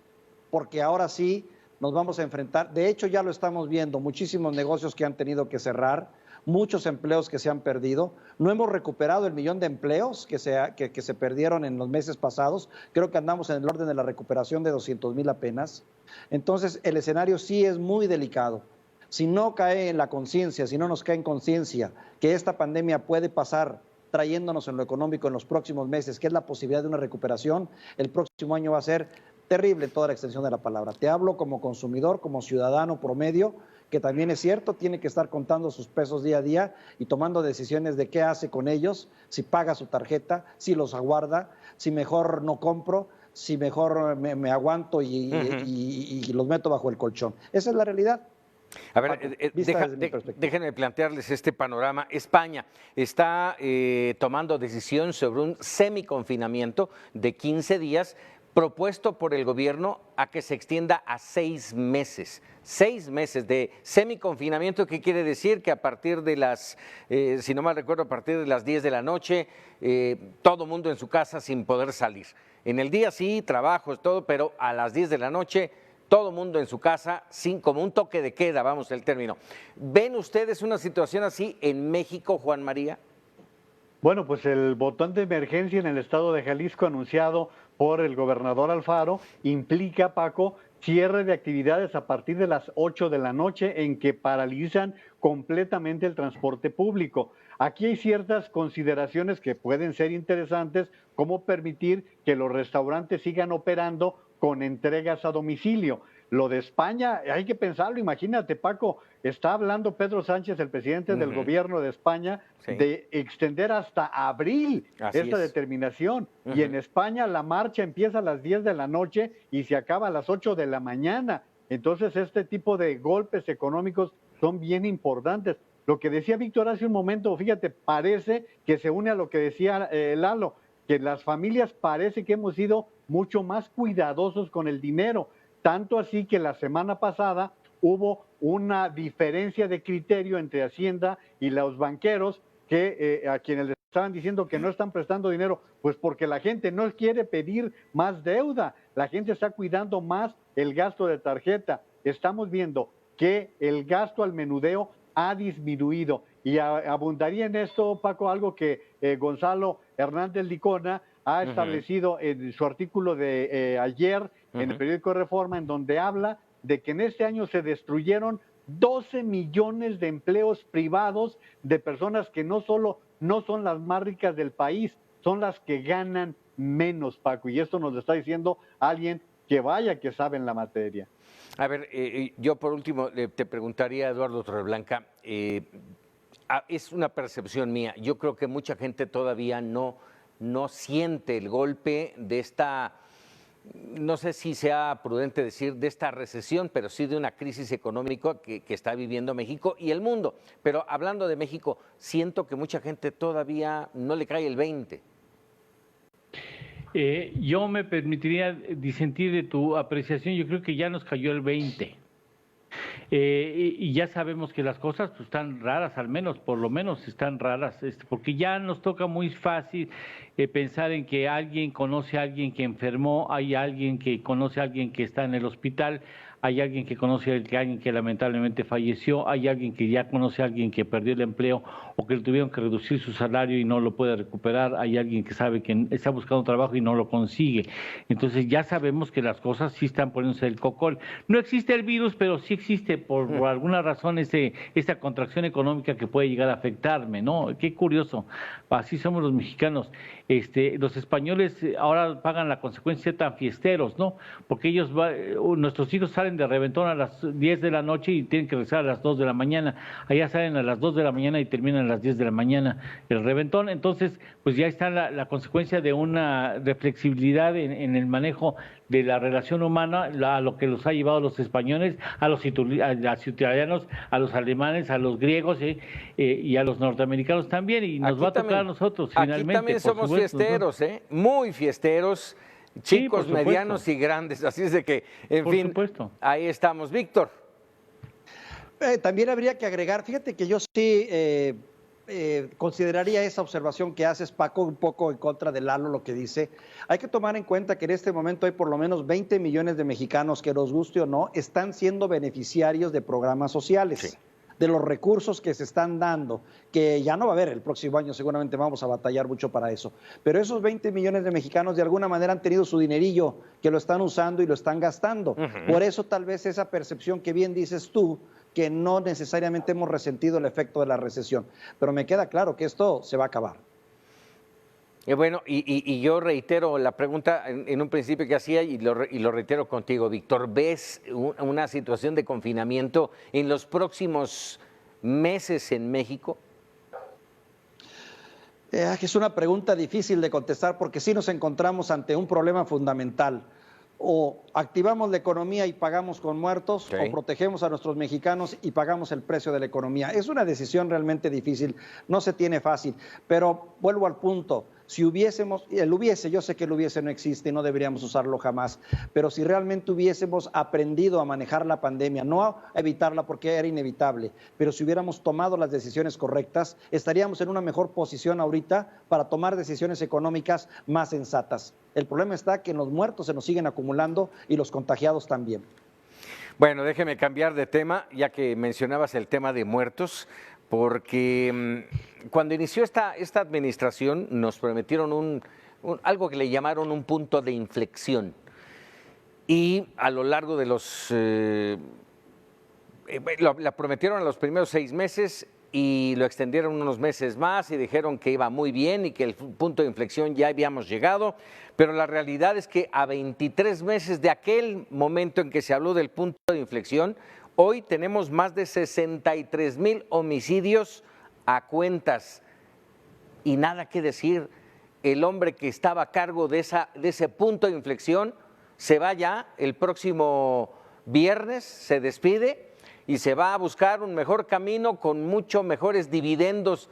porque ahora sí nos vamos a enfrentar, de hecho ya lo estamos viendo, muchísimos negocios que han tenido que cerrar, muchos empleos que se han perdido, no hemos recuperado el 1,000,000 de empleos que se perdieron en los meses pasados, creo que andamos en el orden de la recuperación de 200,000 apenas, entonces el escenario sí es muy delicado. Si no cae en la conciencia, si no nos cae en conciencia que esta pandemia puede pasar trayéndonos en lo económico en los próximos meses, que es la posibilidad de una recuperación, el próximo año va a ser terrible en toda la extensión de la palabra. Te hablo como consumidor, como ciudadano promedio, que también es cierto, tiene que estar contando sus pesos día a día y tomando decisiones de qué hace con ellos, si paga su tarjeta, si los aguarda, si mejor no compro, si mejor me aguanto y los meto bajo el colchón. Esa es la realidad. A ver, déjenme plantearles este panorama. España está tomando decisión sobre un semiconfinamiento de 15 días propuesto por el gobierno a que se extienda a 6 meses. 6 meses de semiconfinamiento, ¿qué quiere decir? Que a partir de si no mal recuerdo, a partir de las 10 de la noche, todo mundo en su casa sin poder salir. En el día sí, trabajo, todo, pero a las 10 de la noche todo mundo en su casa, como un toque de queda, vamos el término. ¿Ven ustedes una situación así en México, Juan María? Bueno, pues el botón de emergencia en el estado de Jalisco anunciado por el gobernador Alfaro implica, Paco, cierre de actividades a partir de las 8 de la noche, en que paralizan completamente el transporte público. Aquí hay ciertas consideraciones que pueden ser interesantes, como permitir que los restaurantes sigan operando con entregas a domicilio. Lo de España, hay que pensarlo, imagínate, Paco, está hablando Pedro Sánchez, el presidente del gobierno de España, de extender hasta abril esta determinación. Y en España la marcha empieza a las 10 de la noche y se acaba a las 8 de la mañana. Entonces este tipo de golpes económicos son bien importantes. Lo que decía Víctor hace un momento, fíjate, parece que se une a lo que decía Lalo. que las familias parece que hemos sido mucho más cuidadosos con el dinero, tanto así que la semana pasada hubo una diferencia de criterio entre Hacienda y los banqueros que a quienes les estaban diciendo que no están prestando dinero, pues porque la gente no quiere pedir más deuda, la gente está cuidando más el gasto de tarjeta. Estamos viendo que el gasto al menudeo ha disminuido y abundaría en esto, Paco, algo que Gonzalo Hernández Licona ha establecido en su artículo de ayer en el periódico Reforma, en donde habla de que en este año se destruyeron 12 millones de empleos privados de personas que no solo no son las más ricas del país, son las que ganan menos, Paco. Y esto nos lo está diciendo alguien que vaya que sabe en la materia. A ver, yo por último te preguntaría, Eduardo Torreblanca, es una percepción mía. Yo creo que mucha gente todavía no siente el golpe de esta, no sé si sea prudente decir de esta recesión, pero sí de una crisis económica que está viviendo México y el mundo. Pero hablando de México, siento que mucha gente todavía no le cae el 20. Yo me permitiría disentir de tu apreciación. Yo creo que ya nos cayó el 20. Y ya sabemos que las cosas pues, están raras, al menos, por lo menos están raras, porque ya nos toca muy fácil pensar en que alguien conoce a alguien que enfermó, hay alguien que conoce a alguien que está en el hospital, hay alguien que conoce a alguien que lamentablemente falleció, hay alguien que ya conoce a alguien que perdió el empleo o que le tuvieron que reducir su salario y no lo puede recuperar, hay alguien que sabe que está buscando trabajo y no lo consigue. Entonces ya sabemos que las cosas sí están poniéndose el cocol. No existe el virus, pero sí existe por alguna razón esta contracción económica que puede llegar a afectarme, ¿no? Qué curioso, así somos los mexicanos. Los españoles ahora pagan la consecuencia tan fiesteros, ¿no? Porque ellos, nuestros hijos salen de reventón a las 10 de la noche y tienen que regresar a las 2 de la mañana. Allá salen a las 2 de la mañana y terminan a las 10 de la mañana el reventón. Entonces, pues ya está la consecuencia de una reflexibilidad en el manejo de la relación humana, a lo que los ha llevado los españoles, a los italianos, a los alemanes, a los griegos y a los norteamericanos también. Y nos va a tocar a nosotros finalmente. Aquí también somos fiesteros, muy fiesteros. Chicos, sí, medianos y grandes, así es de que, en fin, supuesto. Ahí estamos. Víctor. También habría que agregar, fíjate que yo sí consideraría esa observación que haces, Paco, un poco en contra de Lalo, lo que dice. Hay que tomar en cuenta que en este momento hay por lo menos 20 millones de mexicanos que, nos guste o no, están siendo beneficiarios de programas sociales. Sí. De los recursos que se están dando, que ya no va a haber el próximo año, seguramente vamos a batallar mucho para eso, pero esos 20 millones de mexicanos de alguna manera han tenido su dinerillo, que lo están usando y lo están gastando. Por eso tal vez esa percepción que bien dices tú, que no necesariamente hemos resentido el efecto de la recesión, pero me queda claro que esto se va a acabar. Bueno, y yo reitero la pregunta en un principio que hacía y lo reitero contigo, Víctor. ¿Ves una situación de confinamiento en los próximos meses en México? Es una pregunta difícil de contestar porque sí nos encontramos ante un problema fundamental. O activamos la economía y pagamos con muertos, sí, o protegemos a nuestros mexicanos y pagamos el precio de la economía. Es una decisión realmente difícil, no se tiene fácil, pero vuelvo al punto. Si hubiésemos, yo sé que el hubiese no existe y no deberíamos usarlo jamás, pero si realmente hubiésemos aprendido a manejar la pandemia, no a evitarla porque era inevitable, pero si hubiéramos tomado las decisiones correctas, estaríamos en una mejor posición ahorita para tomar decisiones económicas más sensatas. El problema está que los muertos se nos siguen acumulando y los contagiados también. Bueno, déjeme cambiar de tema, ya que mencionabas el tema de muertos, porque cuando inició esta administración nos prometieron algo que le llamaron un punto de inflexión. Y a lo largo de la prometieron a los primeros 6 meses y lo extendieron unos meses más y dijeron que iba muy bien y que el punto de inflexión ya habíamos llegado, pero la realidad es que a 23 meses de aquel momento en que se habló del punto de inflexión, hoy tenemos más de 63,000 homicidios a cuentas y nada que decir. El hombre que estaba a cargo de ese punto de inflexión se va ya el próximo viernes, se despide y se va a buscar un mejor camino con mucho mejores dividendos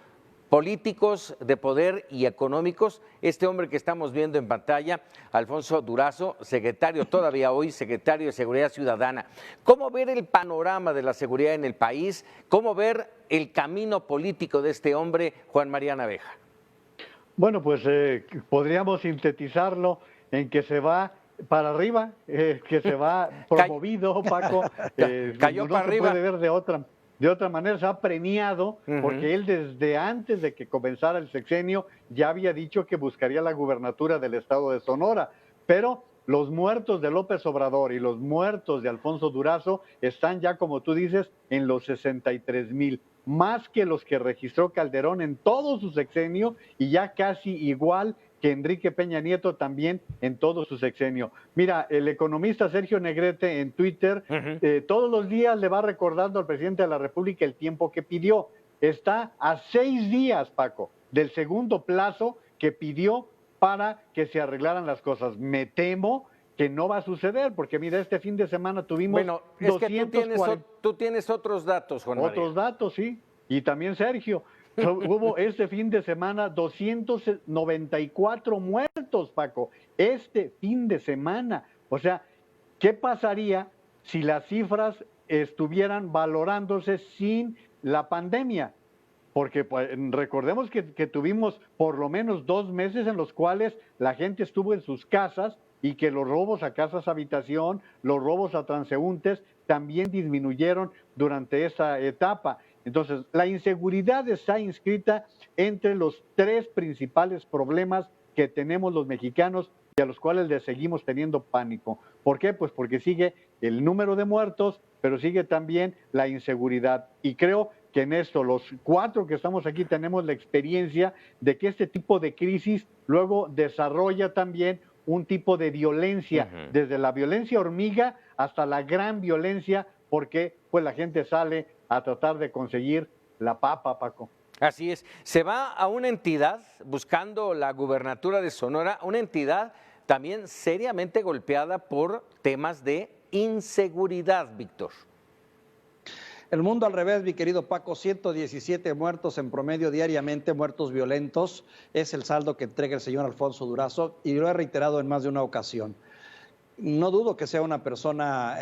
políticos, de poder y económicos. Este hombre que estamos viendo en pantalla, Alfonso Durazo, secretario todavía hoy, secretario de Seguridad Ciudadana. ¿Cómo ver el panorama de la seguridad en el país? ¿Cómo ver el camino político de este hombre, Juan María Naveja? Bueno, pues podríamos sintetizarlo en que se va para arriba, que se va promovido, Paco. Cayó no para se arriba. puede ver de otra manera, se ha premiado, porque él desde antes de que comenzara el sexenio ya había dicho que buscaría la gubernatura del estado de Sonora, pero los muertos de López Obrador y los muertos de Alfonso Durazo están ya, como tú dices, en los 63,000, más que los que registró Calderón en todo su sexenio y ya casi igual que Enrique Peña Nieto también en todo su sexenio. Mira, el economista Sergio Negrete en Twitter todos los días le va recordando al presidente de la República el tiempo que pidió. Está a 6 días, Paco, del segundo plazo que pidió para que se arreglaran las cosas. Me temo que no va a suceder, porque mira, este fin de semana tuvimos Bueno, es que tú tienes otros datos, Juan María. Otros datos, sí, y también Sergio. Hubo este fin de semana 294 muertos, Paco, este fin de semana. O sea, ¿qué pasaría si las cifras estuvieran valorándose sin la pandemia? Porque pues, recordemos que tuvimos por lo menos 2 meses en los cuales la gente estuvo en sus casas y que los robos a casas habitación, los robos a transeúntes también disminuyeron durante esa etapa. Entonces, la inseguridad está inscrita entre los 3 principales problemas que tenemos los mexicanos y a los cuales le seguimos teniendo pánico. ¿Por qué? Pues porque sigue el número de muertos, pero sigue también la inseguridad. Y creo que en esto, los 4 que estamos aquí, tenemos la experiencia de que este tipo de crisis luego desarrolla también un tipo de violencia, desde la violencia hormiga hasta la gran violencia, porque pues la gente sale a tratar de conseguir la papa, Paco. Así es. Se va a una entidad buscando la gubernatura de Sonora, una entidad también seriamente golpeada por temas de inseguridad, Víctor. El mundo al revés, mi querido Paco, 117 muertos en promedio diariamente, muertos violentos, es el saldo que entrega el señor Alfonso Durazo y lo he reiterado en más de una ocasión. No dudo que sea una persona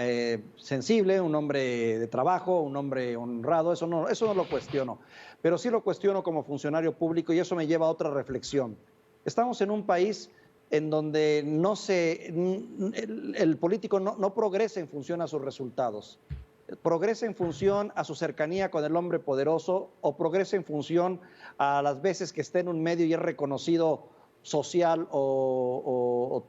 sensible, un hombre de trabajo, un hombre honrado, eso no lo cuestiono, pero sí lo cuestiono como funcionario público y eso me lleva a otra reflexión. Estamos en un país en donde el político no progresa en función a sus resultados, progresa en función a su cercanía con el hombre poderoso o progresa en función a las veces que esté en un medio y es reconocido social o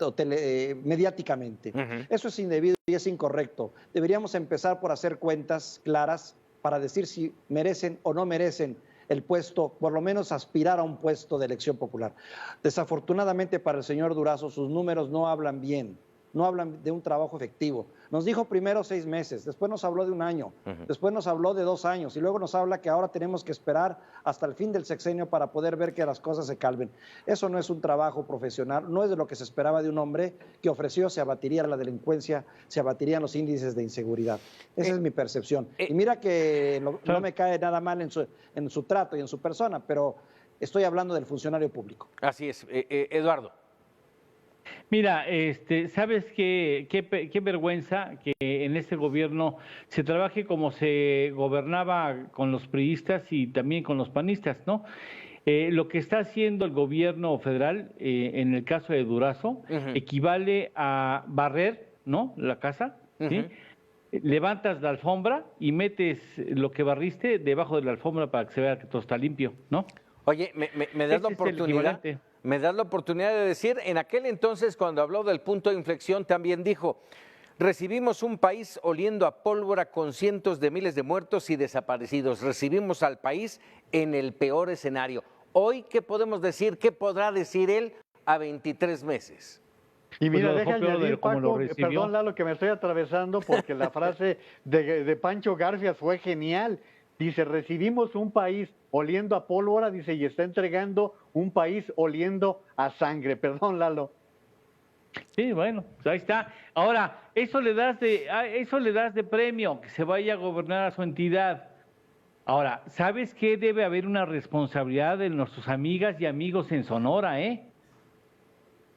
mediáticamente. Eso es indebido y es incorrecto. Deberíamos empezar por hacer cuentas claras para decir si merecen o no merecen el puesto, por lo menos aspirar a un puesto de elección popular. Desafortunadamente para el señor Durazo sus números no hablan bien, no hablan de un trabajo efectivo. Nos dijo primero 6 meses, después nos habló de 1 año, después nos habló de 2 años y luego nos habla que ahora tenemos que esperar hasta el fin del sexenio para poder ver que las cosas se calmen. Eso no es un trabajo profesional, no es de lo que se esperaba de un hombre que ofreció, se abatiría la delincuencia, se abatirían los índices de inseguridad. Esa es mi percepción. Y mira que no me cae nada mal en su trato y en su persona, pero estoy hablando del funcionario público. Así es. Eduardo. Mira, ¿sabes qué vergüenza que en este gobierno se trabaje como se gobernaba con los priistas y también con los panistas, ¿no? Lo que está haciendo el gobierno federal, en el caso de Durazo, equivale a barrer, ¿no? La casa, ¿sí? Levantas la alfombra y metes lo que barriste debajo de la alfombra para que se vea que todo está limpio, ¿no? Oye, ¿me das la oportunidad? Me das la oportunidad de decir, en aquel entonces cuando habló del punto de inflexión también dijo, recibimos un país oliendo a pólvora con cientos de miles de muertos y desaparecidos, recibimos al país en el peor escenario. Hoy, ¿qué podemos decir? ¿Qué podrá decir él a 23 meses? Y mira, deja añadir, Paco, perdón Lalo que me estoy atravesando porque la frase de Pancho Garfias fue genial. Dice, recibimos un país oliendo a pólvora, dice, y está entregando un país oliendo a sangre. Perdón, Lalo. Sí, bueno, pues ahí está. Ahora, eso le das de premio, que se vaya a gobernar a su entidad. Ahora, ¿sabes qué? Debe haber una responsabilidad de nuestras amigas y amigos en Sonora, ¿eh?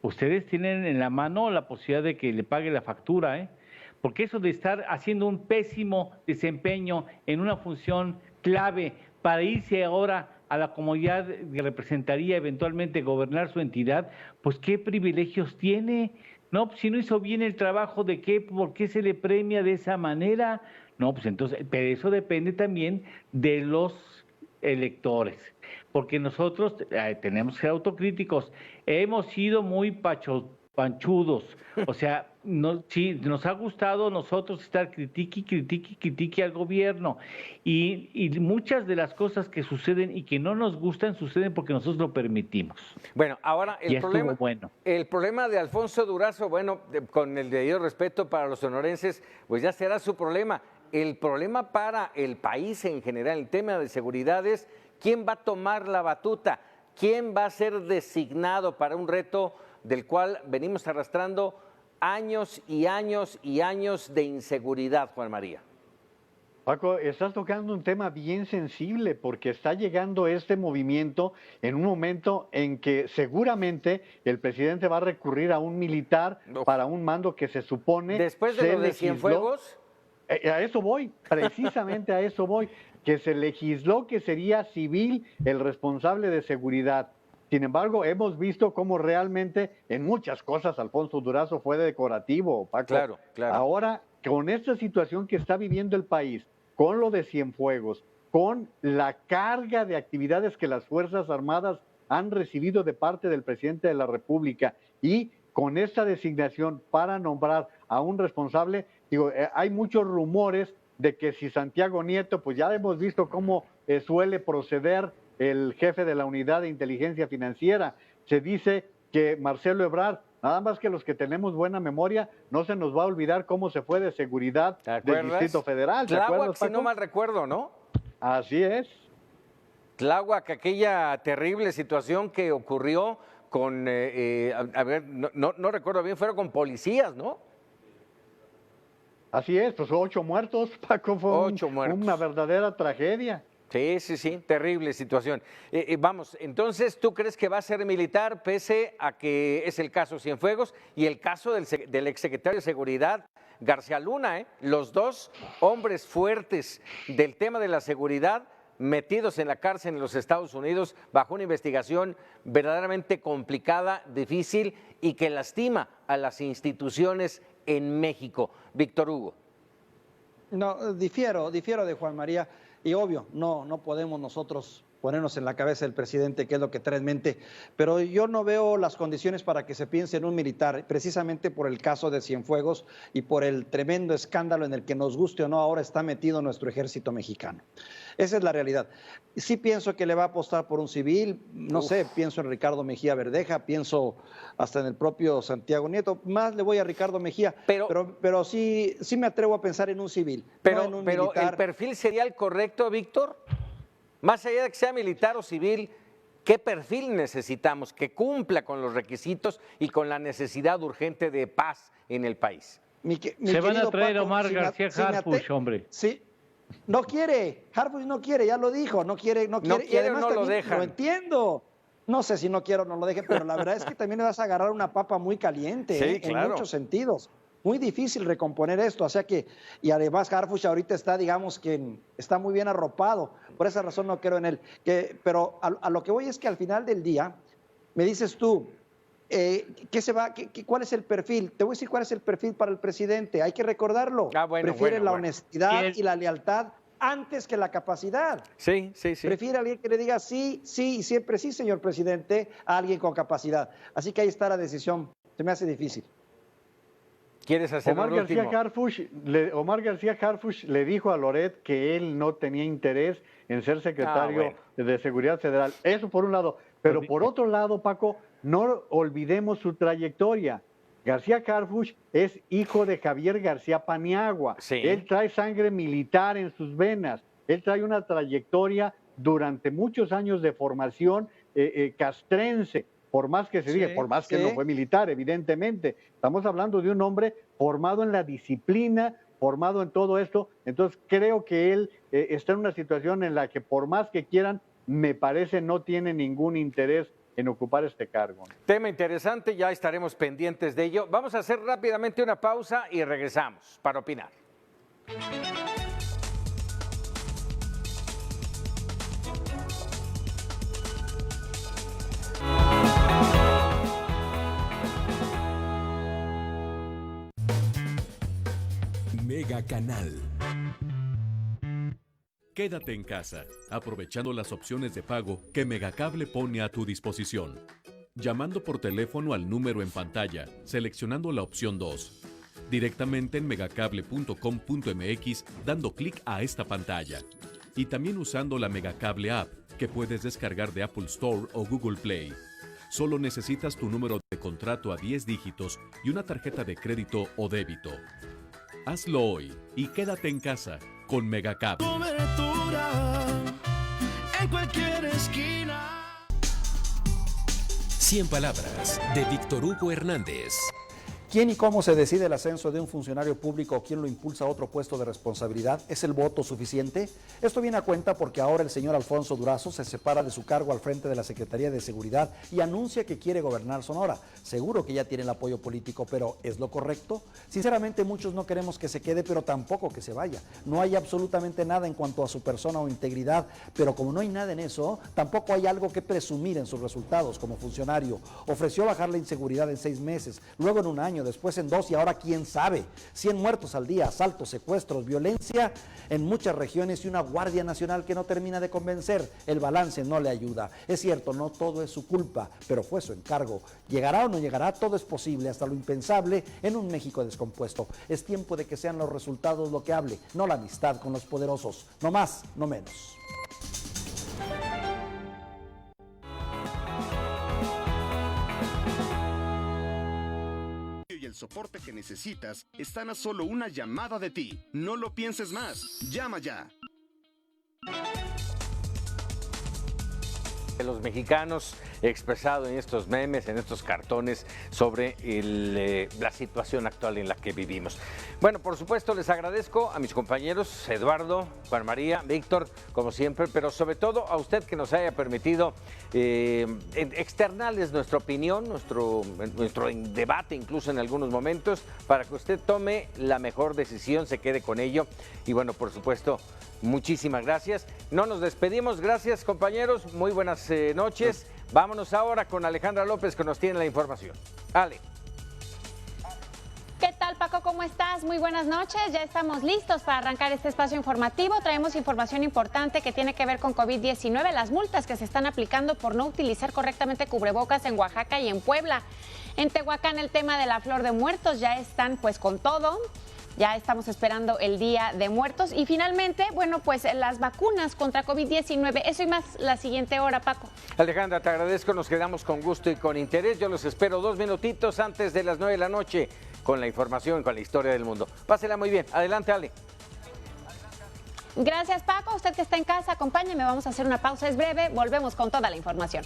Ustedes tienen en la mano la posibilidad de que le pague la factura, ¿eh? Porque eso de estar haciendo un pésimo desempeño en una función clave para irse ahora a la comunidad que representaría eventualmente gobernar su entidad, pues ¿qué privilegios tiene? No, pues, si no hizo bien el trabajo, ¿de qué? ¿Por qué se le premia de esa manera? No, pues entonces, pero eso depende también de los electores, porque nosotros tenemos que ser autocríticos, hemos sido muy panchudos, o sea, no, sí, nos ha gustado a nosotros estar critique al gobierno y muchas de las cosas que suceden y que no nos gustan suceden porque nosotros lo permitimos. Bueno, ahora Y estuvo bueno. el problema de Alfonso Durazo, bueno, con el debido respeto para los sonorenses, pues ya será su problema. El problema para el país en general, el tema de seguridad es quién va a tomar la batuta, quién va a ser designado para un reto del cual venimos arrastrando años y años y años de inseguridad, Juan María. Paco, estás tocando un tema bien sensible porque está llegando este movimiento en un momento en que seguramente el presidente va a recurrir a un militar para un mando que se supone... Después de lo de Cienfuegos... A eso voy, precisamente a eso voy, que se legisló que sería civil el responsable de seguridad. Sin embargo, hemos visto cómo realmente en muchas cosas Alfonso Durazo fue decorativo, Paco. Claro, claro. Ahora, con esta situación que está viviendo el país, con lo de Cienfuegos, con la carga de actividades que las Fuerzas Armadas han recibido de parte del presidente de la República y con esta designación para nombrar a un responsable, digo, hay muchos rumores de que si Santiago Nieto, pues ya hemos visto cómo suele proceder el jefe de la Unidad de Inteligencia Financiera. Se dice que Marcelo Ebrard, nada más que los que tenemos buena memoria, no se nos va a olvidar cómo se fue de seguridad del Distrito Federal. ¿Te acuerdas, si no mal recuerdo, ¿no? Así es. Tláhuac, aquella terrible situación que ocurrió con, a ver, no recuerdo bien, fueron con policías, ¿no? Así es, pues 8 muertos, Paco, fue 8 muertos. Una verdadera tragedia. Sí, terrible situación. Vamos, entonces, ¿tú crees que va a ser militar pese a que es el caso Cienfuegos y el caso del exsecretario de Seguridad, García Luna, los dos hombres fuertes del tema de la seguridad metidos en la cárcel en los Estados Unidos bajo una investigación verdaderamente complicada, difícil y que lastima a las instituciones en México? Víctor Hugo. No, difiero de Juan María. Y obvio, no podemos nosotros ponernos en la cabeza del presidente qué es lo que trae en mente, pero yo no veo las condiciones para que se piense en un militar, precisamente por el caso de Cienfuegos y por el tremendo escándalo en el que, nos guste o no, ahora está metido nuestro ejército mexicano. Esa es la realidad. Sí pienso que le va a apostar por un civil, no sé, pienso en Ricardo Mejía Verdeja, pienso hasta en el propio Santiago Nieto, más le voy a Ricardo Mejía, pero sí me atrevo a pensar en un civil, no en un militar. ¿El perfil sería el correcto, Víctor? Más allá de que sea militar o civil, ¿qué perfil necesitamos que cumpla con los requisitos y con la necesidad urgente de paz en el país? Se van a traer a Omar García Harfuch, hombre. Sí, no quiere, Harfuch no quiere, ya lo dijo, no quiere y además no lo dejan. Lo entiendo. No sé si no quiero o no lo deje, pero la verdad es que también le vas a agarrar una papa muy caliente, sí, claro. En muchos sentidos. Muy difícil recomponer esto, o sea que, y además Harfuch ahorita está, digamos que está muy bien arropado, por esa razón no creo en él. Pero a lo que voy es que al final del día, me dices tú, ¿cuál es el perfil? Te voy a decir cuál es el perfil para el presidente, hay que recordarlo. Prefiere la honestidad y la lealtad antes que la capacidad. Sí. Prefiere a alguien que le diga sí, y siempre sí, señor presidente, a alguien con capacidad. Así que ahí está la decisión, se me hace difícil. ¿Quieres hacer Omar García Harfuch le dijo a Loret que él no tenía interés en ser secretario de Seguridad Federal. Eso por un lado. Pero por otro lado, Paco, no olvidemos su trayectoria. García Harfuch es hijo de Javier García Paniagua. Sí. Él trae sangre militar en sus venas. Él trae una trayectoria durante muchos años de formación castrense. por más que se diga, por más que no fue militar, evidentemente. Estamos hablando de un hombre formado en la disciplina, formado en todo esto. Entonces creo que él está en una situación en la que por más que quieran, me parece no tiene ningún interés en ocupar este cargo. Tema interesante, ya estaremos pendientes de ello. Vamos a hacer rápidamente una pausa y regresamos para opinar. Mega Canal. Quédate en casa, aprovechando las opciones de pago que Megacable pone a tu disposición. Llamando por teléfono al número en pantalla, seleccionando la opción 2. Directamente en megacable.com.mx, dando clic a esta pantalla. Y también usando la Megacable App, que puedes descargar de Apple Store o Google Play. Solo necesitas tu número de contrato a 10 dígitos y una tarjeta de crédito o débito. Hazlo hoy y quédate en casa con Megacable. Cobertura en cualquier esquina. 100 palabras de Víctor Hugo Hernández. ¿Quién y cómo se decide el ascenso de un funcionario público o quién lo impulsa a otro puesto de responsabilidad? ¿Es el voto suficiente? Esto viene a cuenta porque ahora el señor Alfonso Durazo se separa de su cargo al frente de la Secretaría de Seguridad y anuncia que quiere gobernar Sonora. Seguro que ya tiene el apoyo político, pero ¿es lo correcto? Sinceramente muchos no queremos que se quede, pero tampoco que se vaya. No hay absolutamente nada en cuanto a su persona o integridad, pero como no hay nada en eso, tampoco hay algo que presumir en sus resultados como funcionario. Ofreció bajar la inseguridad en 6 meses, luego en 1 año, después en 2 y ahora quién sabe. 100 muertos al día, asaltos, secuestros, violencia en muchas regiones y una Guardia Nacional que no termina de convencer. El balance no le ayuda. Es cierto, no todo es su culpa, pero fue su encargo. ¿Llegará o no llegará? Todo es posible, hasta lo impensable en un México descompuesto. Es tiempo de que sean los resultados lo que hable, no la amistad con los poderosos. No más, no menos. El soporte que necesitas están a solo una llamada de ti. No lo pienses más. Llama ya. De los mexicanos expresado en estos memes, en estos cartones sobre la situación actual en la que vivimos. Bueno, por supuesto les agradezco a mis compañeros Eduardo, Juan María, Víctor, como siempre, pero sobre todo a usted que nos haya permitido externarles nuestra opinión, nuestro debate incluso en algunos momentos, para que usted tome la mejor decisión, se quede con ello y bueno, por supuesto, muchísimas gracias. No nos despedimos, gracias compañeros, muy buenas noches. Vámonos ahora con Alejandra López que nos tiene la información. Ale. ¿Qué tal, Paco? ¿Cómo estás? Muy buenas noches. Ya estamos listos para arrancar este espacio informativo. Traemos información importante que tiene que ver con COVID-19, las multas que se están aplicando por no utilizar correctamente cubrebocas en Oaxaca y en Puebla. En Tehuacán el tema de la Flor de Muertos ya están pues con todo. Ya estamos esperando el Día de Muertos y finalmente, bueno, pues las vacunas contra COVID-19, eso y más la siguiente hora, Paco. Alejandra, te agradezco, nos quedamos con gusto y con interés. Yo los espero 2 minutitos antes de las 9 de la noche con la información, con la historia del mundo. Pásela muy bien. Adelante, Ale. Gracias, Paco. Usted que está en casa, acompáñeme, vamos a hacer una pausa, es breve, volvemos con toda la información.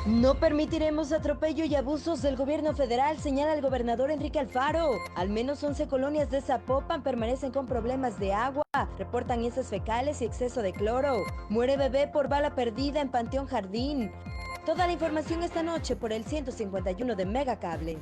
No permitiremos atropello y abusos del gobierno federal, señala el gobernador Enrique Alfaro. Al menos 11 colonias de Zapopan permanecen con problemas de agua. Reportan heces fecales y exceso de cloro. Muere bebé por bala perdida en Panteón Jardín. Toda la información esta noche por el 151 de Megacable.